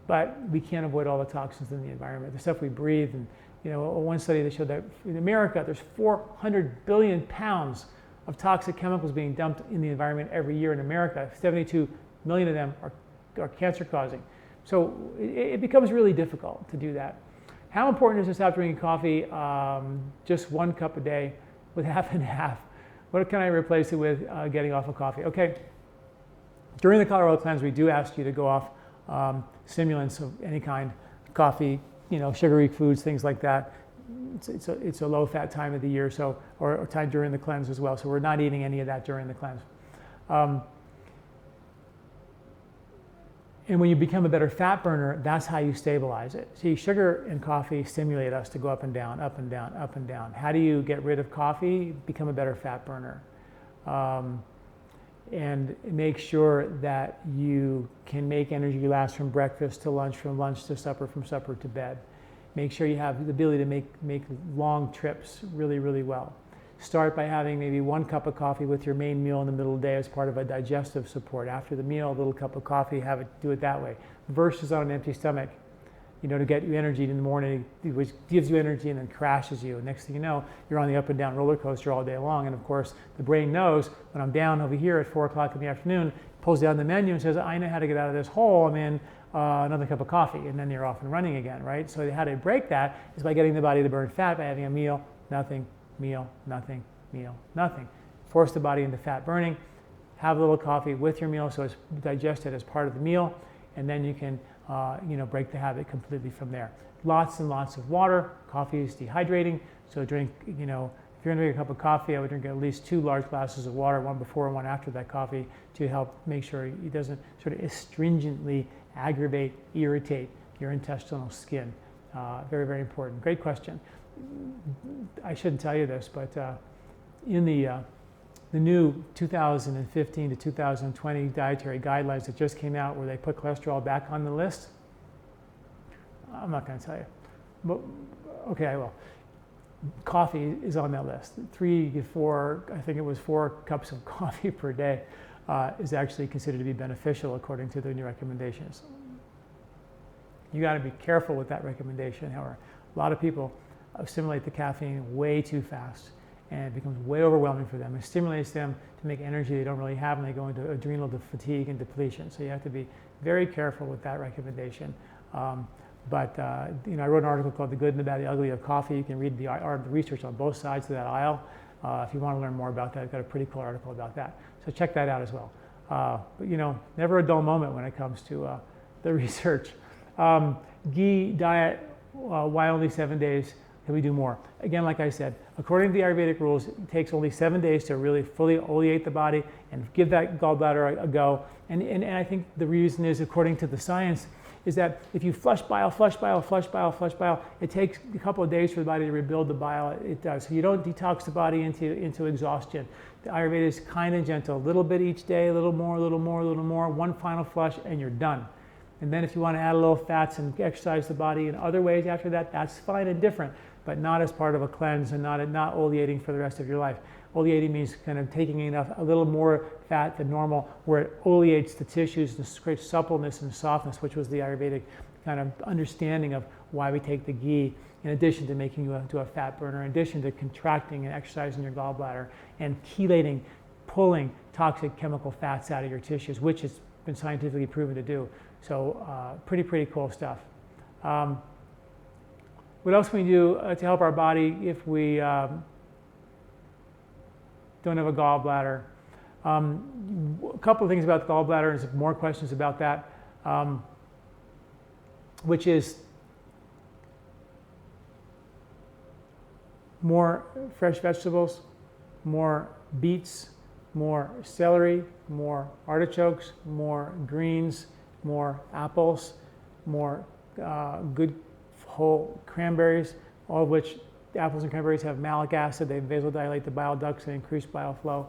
but we can't avoid all the toxins in the environment, the stuff we breathe. And one study that showed that in America there's 400 billion pounds of toxic chemicals being dumped in the environment every year in America. 72 million of them are cancer causing. So it becomes really difficult to do that. How important is to stop drinking coffee? Just 1 cup a day with half and half. What can I replace it with? Getting off of coffee. Okay. During the Colorado cleanse, we do ask you to go off stimulants of any kind, coffee, sugary foods, things like that. It's a low-fat time of the year, or time during the cleanse as well. So we're not eating any of that during the cleanse. And when you become a better fat burner, that's how you stabilize it. See, sugar and coffee stimulate us to go up and down, up and down, up and down. How do you get rid of coffee? Become a better fat burner. And make sure that you can make energy last from breakfast to lunch, from lunch to supper, from supper to bed. Make sure you have the ability to make long trips really, really well. Start by having maybe 1 cup of coffee with your main meal in the middle of the day as part of a digestive support. After the meal, a little cup of coffee, do it that way. Versus on an empty stomach, to get you energy in the morning, which gives you energy and then crashes you. And next thing you know, you're on the up and down roller coaster all day long. And of course, the brain knows when I'm down over here at 4 o'clock in the afternoon, pulls down the menu and says, I know how to get out of this hole. I'm in another cup of coffee. And then you're off and running again, right? So how to break that is by getting the body to burn fat by having a meal, nothing, meal, nothing, meal, nothing. Force the body into fat burning. Have a little coffee with your meal so it's digested as part of the meal, and then you can break the habit completely from there. Lots and lots of water. Coffee is dehydrating, so drink, if you're going to drink a cup of coffee, I would drink at least 2 large glasses of water, one before and one after that coffee, to help make sure it doesn't sort of astringently aggravate, irritate your intestinal skin. Very, very important. Great question. I shouldn't tell you this, but in the new 2015 to 2020 dietary guidelines that just came out, where they put cholesterol back on the list, I'm not going to tell you, but okay, I will. Coffee is on that list. 3 to 4, I think it was 4 cups of coffee per day is actually considered to be beneficial according to the new recommendations. You got to be careful with that recommendation. However, a lot of people assimilate the caffeine way too fast, and it becomes way overwhelming for them. It stimulates them to make energy they don't really have, and they go into adrenal fatigue and depletion. So you have to be very careful with that recommendation. I wrote an article called "The Good and the Bad, the Ugly of Coffee." You can read the research on both sides of that aisle. If you want to learn more about that, I've got a pretty cool article about that. So check that out as well. But never a dull moment when it comes to the research. Ghee diet, why only 7 days? Can we do more? Again, like I said, according to the Ayurvedic rules, it takes only 7 days to really fully oleate the body and give that gallbladder a go. And I think the reason is, according to the science, is that if you flush bile, it takes a couple of days for the body to rebuild the bile. It does. So you don't detox the body into exhaustion. The Ayurveda is kind and gentle. A little bit each day, a little more, one final flush, and you're done. And then if you want to add a little fats and exercise the body in other ways after that, that's fine and different, but not as part of a cleanse and not oleating for the rest of your life. Oleating means kind of taking a little more fat than normal, where it oleates the tissues and creates suppleness and softness, which was the Ayurvedic kind of understanding of why we take the ghee, in addition to making you into a fat burner, in addition to contracting and exercising your gallbladder and chelating, pulling toxic chemical fats out of your tissues, which has been scientifically proven to do. So pretty cool stuff. What else can we do to help our body if we don't have a gallbladder? A couple of things about the gallbladder, and some more questions about that, which is more fresh vegetables, more beets, more celery, more artichokes, more greens, more apples, more good whole cranberries, all of which apples and cranberries have malic acid. They vasodilate the bile ducts and increase bile flow.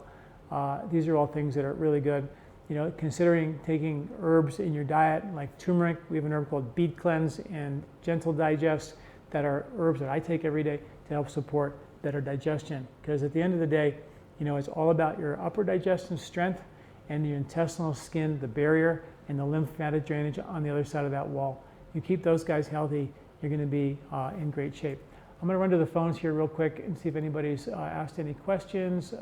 These are all things that are really good. You know, considering taking herbs in your diet like turmeric, we have an herb called Beet Cleanse and Gentle Digest that are herbs that I take every day to help support better digestion. Because at the end of the day, you know, it's all about your upper digestive strength and your intestinal skin, the barrier, and the lymphatic drainage on the other side of that wall. You keep those guys healthy, you're going to be in great shape. I'm going to run to the phones here real quick and see if anybody's asked any questions.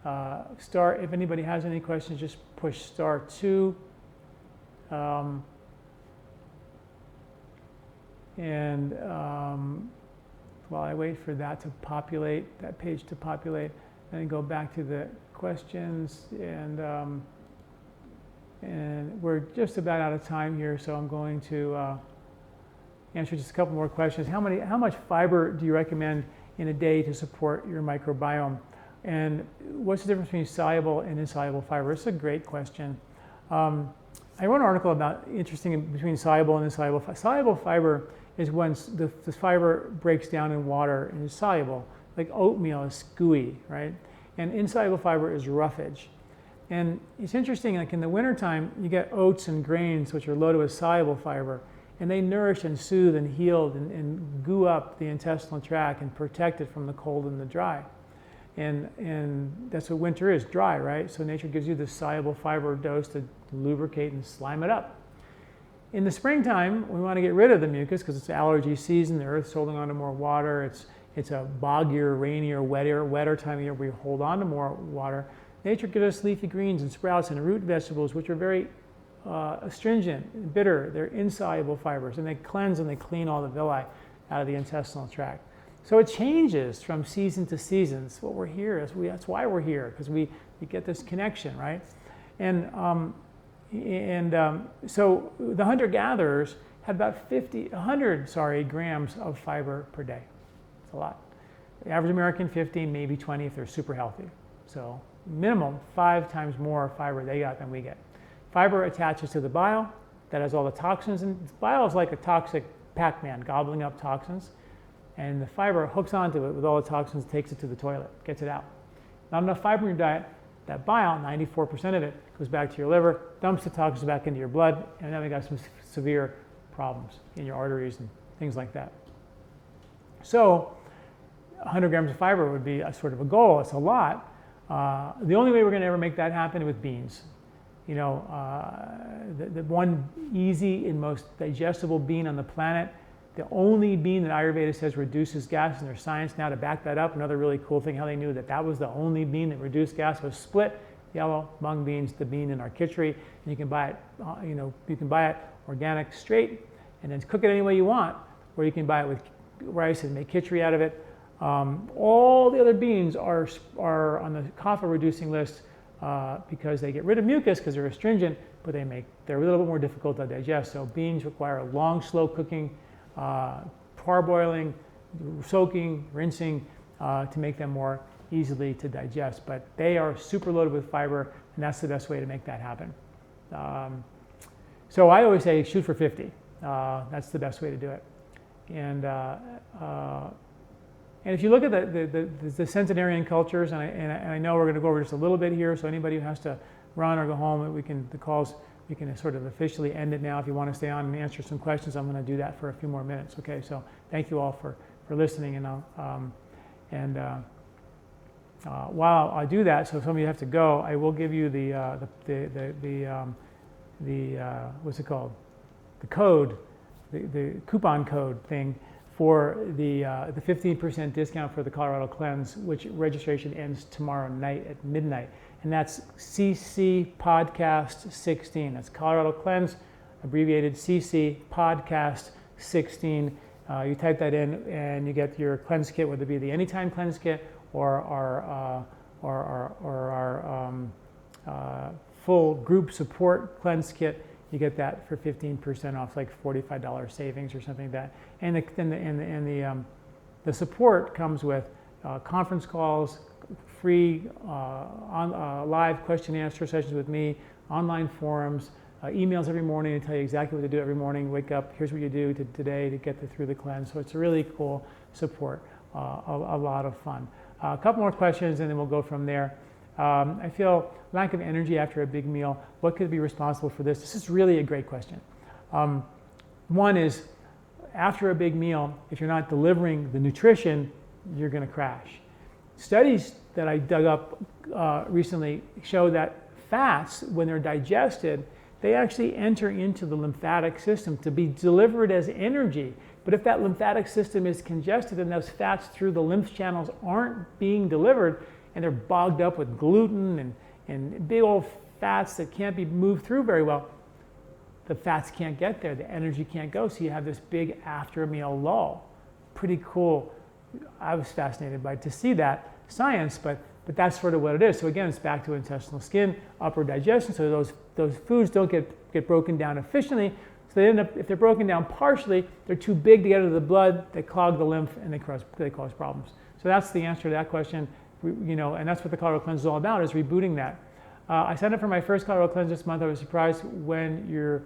If anybody has any questions, just push *2. While I wait for that to populate, that page to populate, then go back to the questions, and we're just about out of time here, so I'm going to answer just a couple more questions. How much fiber do you recommend in a day to support your microbiome? And what's the difference between soluble and insoluble fiber? It's a great question. I wrote an article about between soluble and insoluble fiber. Soluble fiber is when the fiber breaks down in water and is soluble. Like oatmeal is gooey, right? And insoluble fiber is roughage. And it's interesting, like in the wintertime, you get oats and grains, which are loaded with soluble fiber, and they nourish and soothe and heal and goo up the intestinal tract and protect it from the cold and the dry. And that's what winter is, dry, right? So nature gives you this soluble fiber dose to lubricate and slime it up. In the springtime, we want to get rid of the mucus because it's allergy season. The earth's holding on to more water. It's a boggier, rainier, wetter time of year where we hold on to more water. Nature gives us leafy greens and sprouts and root vegetables, which are very astringent and bitter. They're insoluble fibers, and they cleanse and they clean all the villi out of the intestinal tract. So it changes from season to season. That's what we're here. That's why we're here, because we get this connection, right? So the hunter-gatherers had about 100 grams of fiber per day. It's a lot. The average American, 50, maybe 20 if they're super healthy. So minimum 5 times more fiber they got than we get. Fiber attaches to the bile that has all the toxins, and bile is like a toxic Pac-Man gobbling up toxins. And the fiber hooks onto it with all the toxins, takes it to the toilet, gets it out. Not enough fiber in your diet, that bile, 94% of it, goes back to your liver, dumps the toxins back into your blood, and then we got some severe problems in your arteries and things like that. So 100 grams of fiber would be a sort of a goal. It's a lot. The only way we're going to ever make that happen is with beans. You know, the one easy and most digestible bean on the planet, the only bean that Ayurveda says reduces gas, and there's science now to back that up. Another really cool thing, how they knew that was the only bean that reduced gas, was split yellow mung beans, the bean in our kitchery. And you can buy it, you can buy it organic straight and then cook it any way you want, or you can buy it with rice and make kitchery out of it. All the other beans are on the kapha reducing list because they get rid of mucus because they're astringent, but they're a little bit more difficult to digest. So beans require a long, slow cooking, parboiling, soaking, rinsing to make them more easily to digest. But they are super loaded with fiber, and that's the best way to make that happen. So I always say shoot for 50. That's the best way to do it. And if you look at the centenarian cultures, and I know we're going to go over just a little bit here, so anybody who has to run or go home, we can sort of officially end it now. If you want to stay on and answer some questions, I'm going to do that for a few more minutes. Okay, so thank you all for listening, and while I do that, so if some of you have to go, I will give you the what's it called? The code, the coupon code thing for the 15% discount for the Colorado Cleanse, which registration ends tomorrow night at midnight. And that's CC Podcast 16. That's Colorado Cleanse, abbreviated CC Podcast 16. You type that in and you get your cleanse kit, whether it be the Anytime Cleanse Kit or our full group support cleanse kit. You get that for 15% off, like $45 savings or something like that. And the support comes with conference calls, free live question and answer sessions with me, online forums, emails every morning and tell you exactly what to do every morning. Wake up, here's what you do today to get through the cleanse. So it's a really cool support, a lot of fun. A couple more questions and then we'll go from there. I feel lack of energy after a big meal. What could be responsible for this? This is really a great question. One is, after a big meal, if you're not delivering the nutrition, you're going to crash. Studies that I dug up recently show that fats, when they're digested, they actually enter into the lymphatic system to be delivered as energy. But if that lymphatic system is congested and those fats through the lymph channels aren't being delivered and they're bogged up with gluten and big old fats that can't be moved through very well, the fats can't get there, the energy can't go, so you have this big after meal lull. Pretty cool. I was fascinated to see that science, but that's sort of what it is. So again, it's back to intestinal skin, upper digestion, so those foods don't get broken down efficiently, so they end up, if they're broken down partially, they're too big to get into the blood, they clog the lymph, and they cause problems. So that's the answer to that question, and that's what the Colorado Cleanse is all about, is rebooting that. I signed up for my first Colorado Cleanse this month. I was surprised when your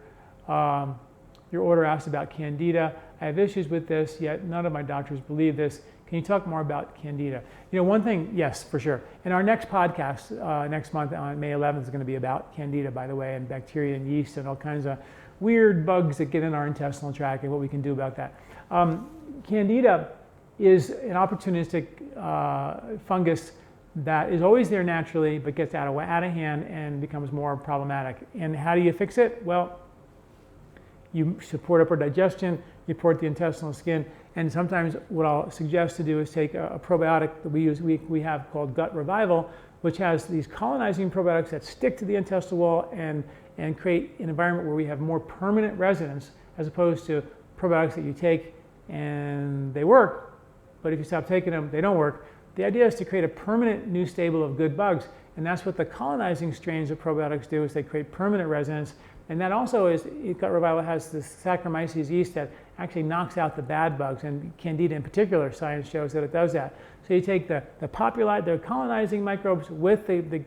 order asked about Candida. I have issues with this, yet none of my doctors believe this. Can you talk more about Candida? One thing, yes, for sure. And our next podcast next month on May 11th is going to be about Candida, by the way, and bacteria and yeast and all kinds of weird bugs that get in our intestinal tract and what we can do about that. Candida is an opportunistic fungus that is always there naturally, but gets out of hand and becomes more problematic. And how do you fix it? Well, you support upper digestion, you support the intestinal skin, and sometimes what I'll suggest to do is take a probiotic that we have called Gut Revival, which has these colonizing probiotics that stick to the intestinal wall and create an environment where we have more permanent residence, as opposed to probiotics that you take and they work, but if you stop taking them, they don't work. The idea is to create a permanent new stable of good bugs, and that's what the colonizing strains of probiotics do, is they create permanent residence. And that also is, Gut Revival has this Saccharomyces yeast that actually knocks out the bad bugs, and Candida in particular, science shows that it does that. So you take the colonizing microbes with the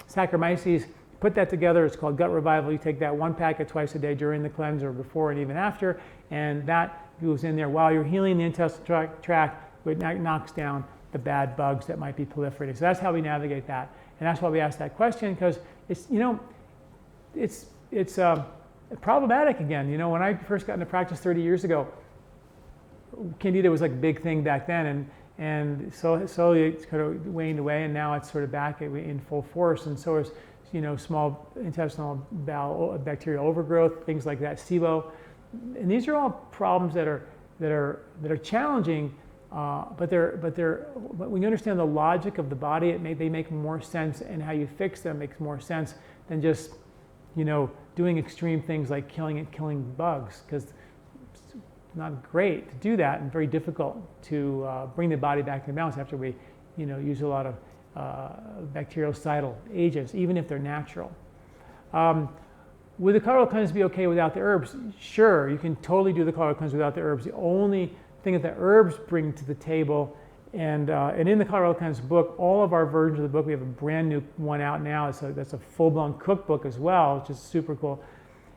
Saccharomyces, put that together, it's called Gut Revival. You take that one packet twice a day during the cleanse or before and even after, and that goes in there while you're healing the intestinal tract, it knocks down the bad bugs that might be proliferating. So that's how we navigate that. And that's why we asked that question, because it's problematic again. When I first got into practice 30 years ago, Candida was like a big thing back then, and so slowly it's kind of waned away, and now it's sort of back in full force. And so is small intestinal bowel bacterial overgrowth, things like that, SIBO, and these are all problems that are challenging. But when you understand the logic of the body, they make more sense, and how you fix them makes more sense than just, doing extreme things like killing bugs, because it's not great to do that and very difficult to bring the body back into balance after we, use a lot of bactericidal agents, even if they're natural. Would the Colorado Cleanse be okay without the herbs? Sure, you can totally do the Colorado Cleanse without the herbs. The only thing that the herbs bring to the table, and in the Colorado Cleanse book, all of our versions of the book, we have a brand new one out now. That's a full-blown cookbook as well, which is super cool.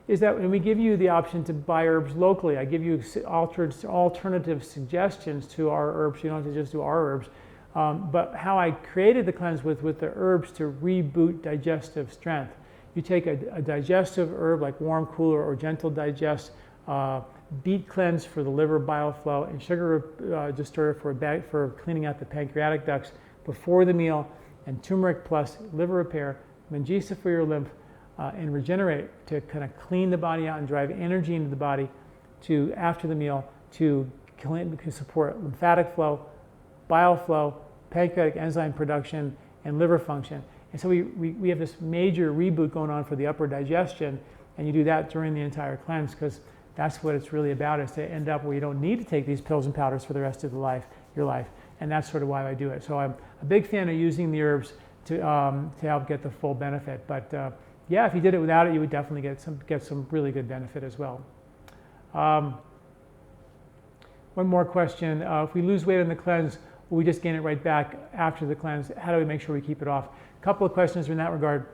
Is that when we give you the option to buy herbs locally, I give you alternative suggestions to our herbs. You don't have to just do our herbs. But how I created the cleanse with the herbs to reboot digestive strength. You take a digestive herb like warm, cooler, or gentle digest, beet cleanse for the liver bile flow, and sugar disturb for cleaning out the pancreatic ducts before the meal, and turmeric plus liver repair, Mangisa for your lymph, and regenerate to kind of clean the body out and drive energy into the body to after the meal to support lymphatic flow, bile flow, pancreatic enzyme production, and liver function. And so we have this major reboot going on for the upper digestion, and you do that during the entire cleanse, because that's what it's really about, is to end up where you don't need to take these pills and powders for the rest of your life. And that's sort of why I do it. So I'm a big fan of using the herbs to help get the full benefit. But yeah, if you did it without it, you would definitely get some really good benefit as well. One more question. If we lose weight on the cleanse, will we just gain it right back after the cleanse? How do we make sure we keep it off? A couple of questions in that regard.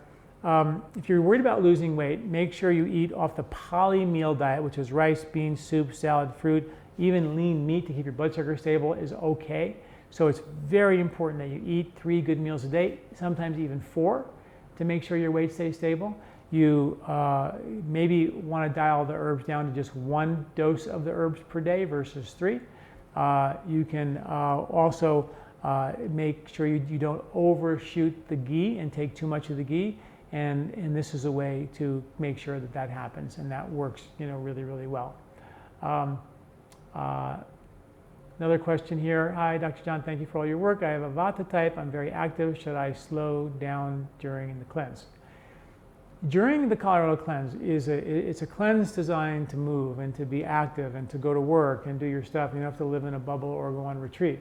If you're worried about losing weight, make sure you eat off the poly meal diet, which is rice, beans, soup, salad, fruit. Even lean meat to keep your blood sugar stable is okay. So it's very important that you eat 3 good meals a day, sometimes even 4, to make sure your weight stays stable. You maybe want to dial the herbs down to just 1 dose of the herbs per day versus 3. You can also make sure you don't overshoot the ghee and take too much of the ghee. And this is a way to make sure that that happens, and that works, really, really well. Another question here. Hi, Dr. John, thank you for all your work. I have a Vata type. I'm very active. Should I slow down during the cleanse? During the Colorado cleanse, it's a cleanse designed to move and to be active and to go to work and do your stuff. You don't have to live in a bubble or go on retreat.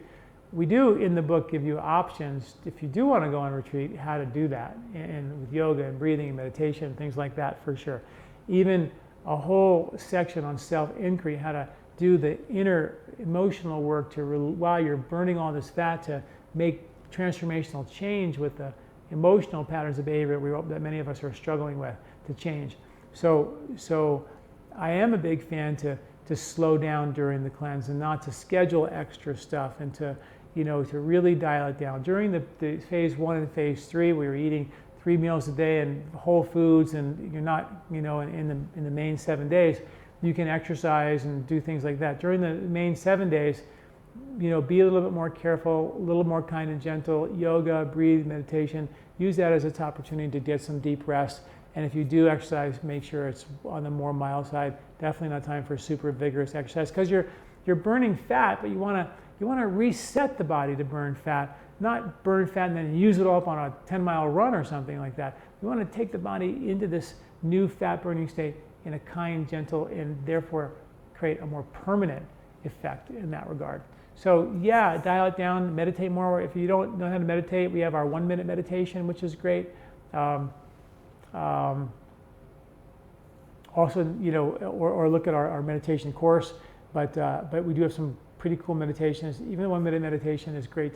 We do in the book give you options, if you do want to go on retreat, how to do that, and with yoga and breathing and meditation, things like that for sure. Even a whole section on self-inquiry, how to do the inner emotional work while you're burning all this fat to make transformational change with the emotional patterns of behavior that many of us are struggling with to change. So I am a big fan to slow down during the cleanse and not to schedule extra stuff and to really dial it down. During the phase 1 and phase 3, we were eating 3 meals a day and whole foods, and you're not, in the main 7 days, you can exercise and do things like that. During the main 7 days, be a little bit more careful, a little more kind and gentle, yoga, breathe, meditation. Use that as an opportunity to get some deep rest. And if you do exercise, make sure it's on the more mild side. Definitely not time for super vigorous exercise, because you're burning fat, but you want to reset the body to burn fat, not burn fat and then use it all up on a 10-mile run or something like that. You want to take the body into this new fat burning state in a kind, gentle, and therefore create a more permanent effect in that regard. So yeah, dial it down, meditate more. If you don't know how to meditate, we have our 1-minute meditation, which is great. Also, or look at our meditation course, but we do have some pretty cool meditations. Even the 1-minute meditation is great,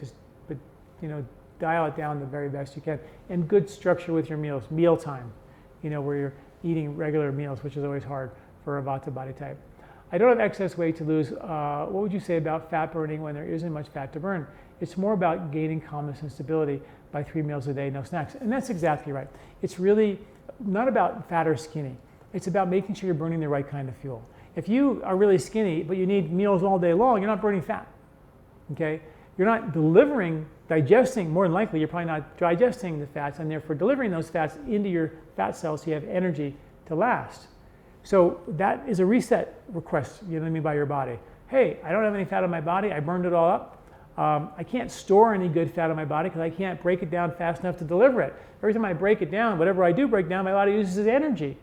but dial it down the very best you can. And good structure with your meals, mealtime, where you're eating regular meals, which is always hard for a Vata body type. I don't have excess weight to lose. What would you say about fat burning when there isn't much fat to burn? It's more about gaining calmness and stability by 3 meals a day, no snacks. And that's exactly right. It's really not about fat or skinny. It's about making sure you're burning the right kind of fuel. If you are really skinny, but you need meals all day long, you're not burning fat, okay? You're not digesting, more than likely, you're probably not digesting the fats and therefore delivering those fats into your fat cells so you have energy to last. So that is a reset request, by your body. Hey, I don't have any fat on my body, I burned it all up. I can't store any good fat on my body because I can't break it down fast enough to deliver it. Every time I break it down, whatever I do break down, my body uses energy.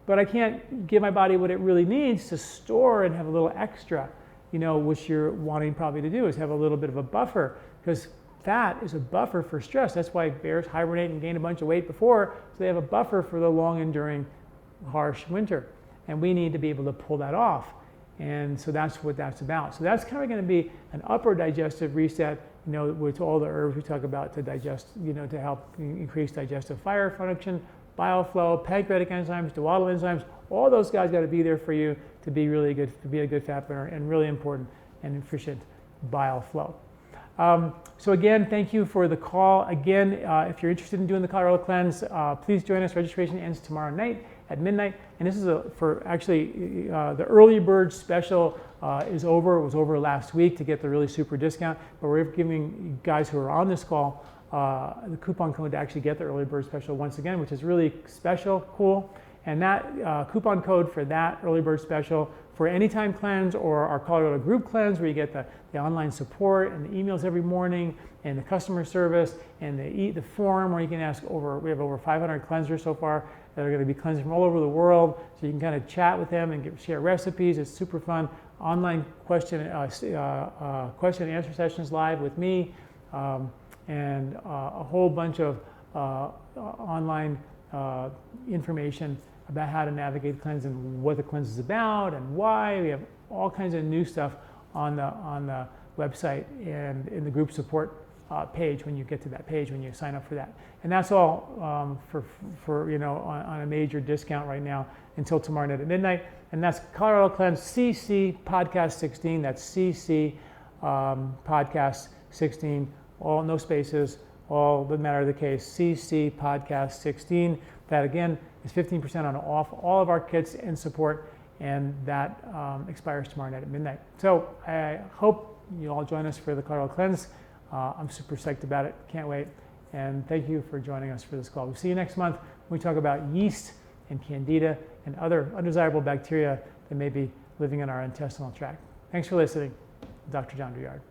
But I can't give my body what it really needs to store and have a little extra, which you're wanting probably to do is have a little bit of a buffer, because fat is a buffer for stress. That's why bears hibernate and gain a bunch of weight before, so they have a buffer for the long enduring harsh winter. And we need to be able to pull that off. And so that's what that's about. So that's kind of going to be an upper digestive reset, with all the herbs we talk about to digest, to help increase digestive fire function, bile flow, pancreatic enzymes, duodenal enzymes. All those guys got to be there for you to be really good, to be a good fat burner, and really important and efficient bile flow. So again, thank you for the call. Again, if you're interested in doing the Colorado cleanse, please join us. Registration ends tomorrow night at midnight. And this is the early bird special is over. It was over last week to get the really super discount, but we're giving guys who are on this call the coupon code to actually get the early bird special once again, which is really special, cool. And that coupon code for that early bird special for Anytime Cleanse or our Colorado group cleanse, where you get the online support and the emails every morning and the customer service and the forum where you can ask we have over 500 cleansers so far that are going to be cleansing from all over the world. So you can kind of chat with them and share recipes. It's super fun. Online question and answer sessions live with me, and a whole bunch of online information about how to navigate the cleanse and what the cleanse is about and why. We have all kinds of new stuff on the website and in the group support page when you get to that page when you sign up for that. And that's all for you know, on a major discount right now until tomorrow night at midnight. And that's Colorado Cleanse CC Podcast 16. That's CC Podcast 16. All no spaces. All doesn't matter the case. CC Podcast 16. That again is 15% on off all of our kits and support, and that expires tomorrow night at midnight. So I hope you all join us for the Colorado Cleanse. I'm super psyched about it. Can't wait. And thank you for joining us for this call. We'll see you next month when we talk about yeast and Candida and other undesirable bacteria that may be living in our intestinal tract. Thanks for listening. Dr. John Douillard.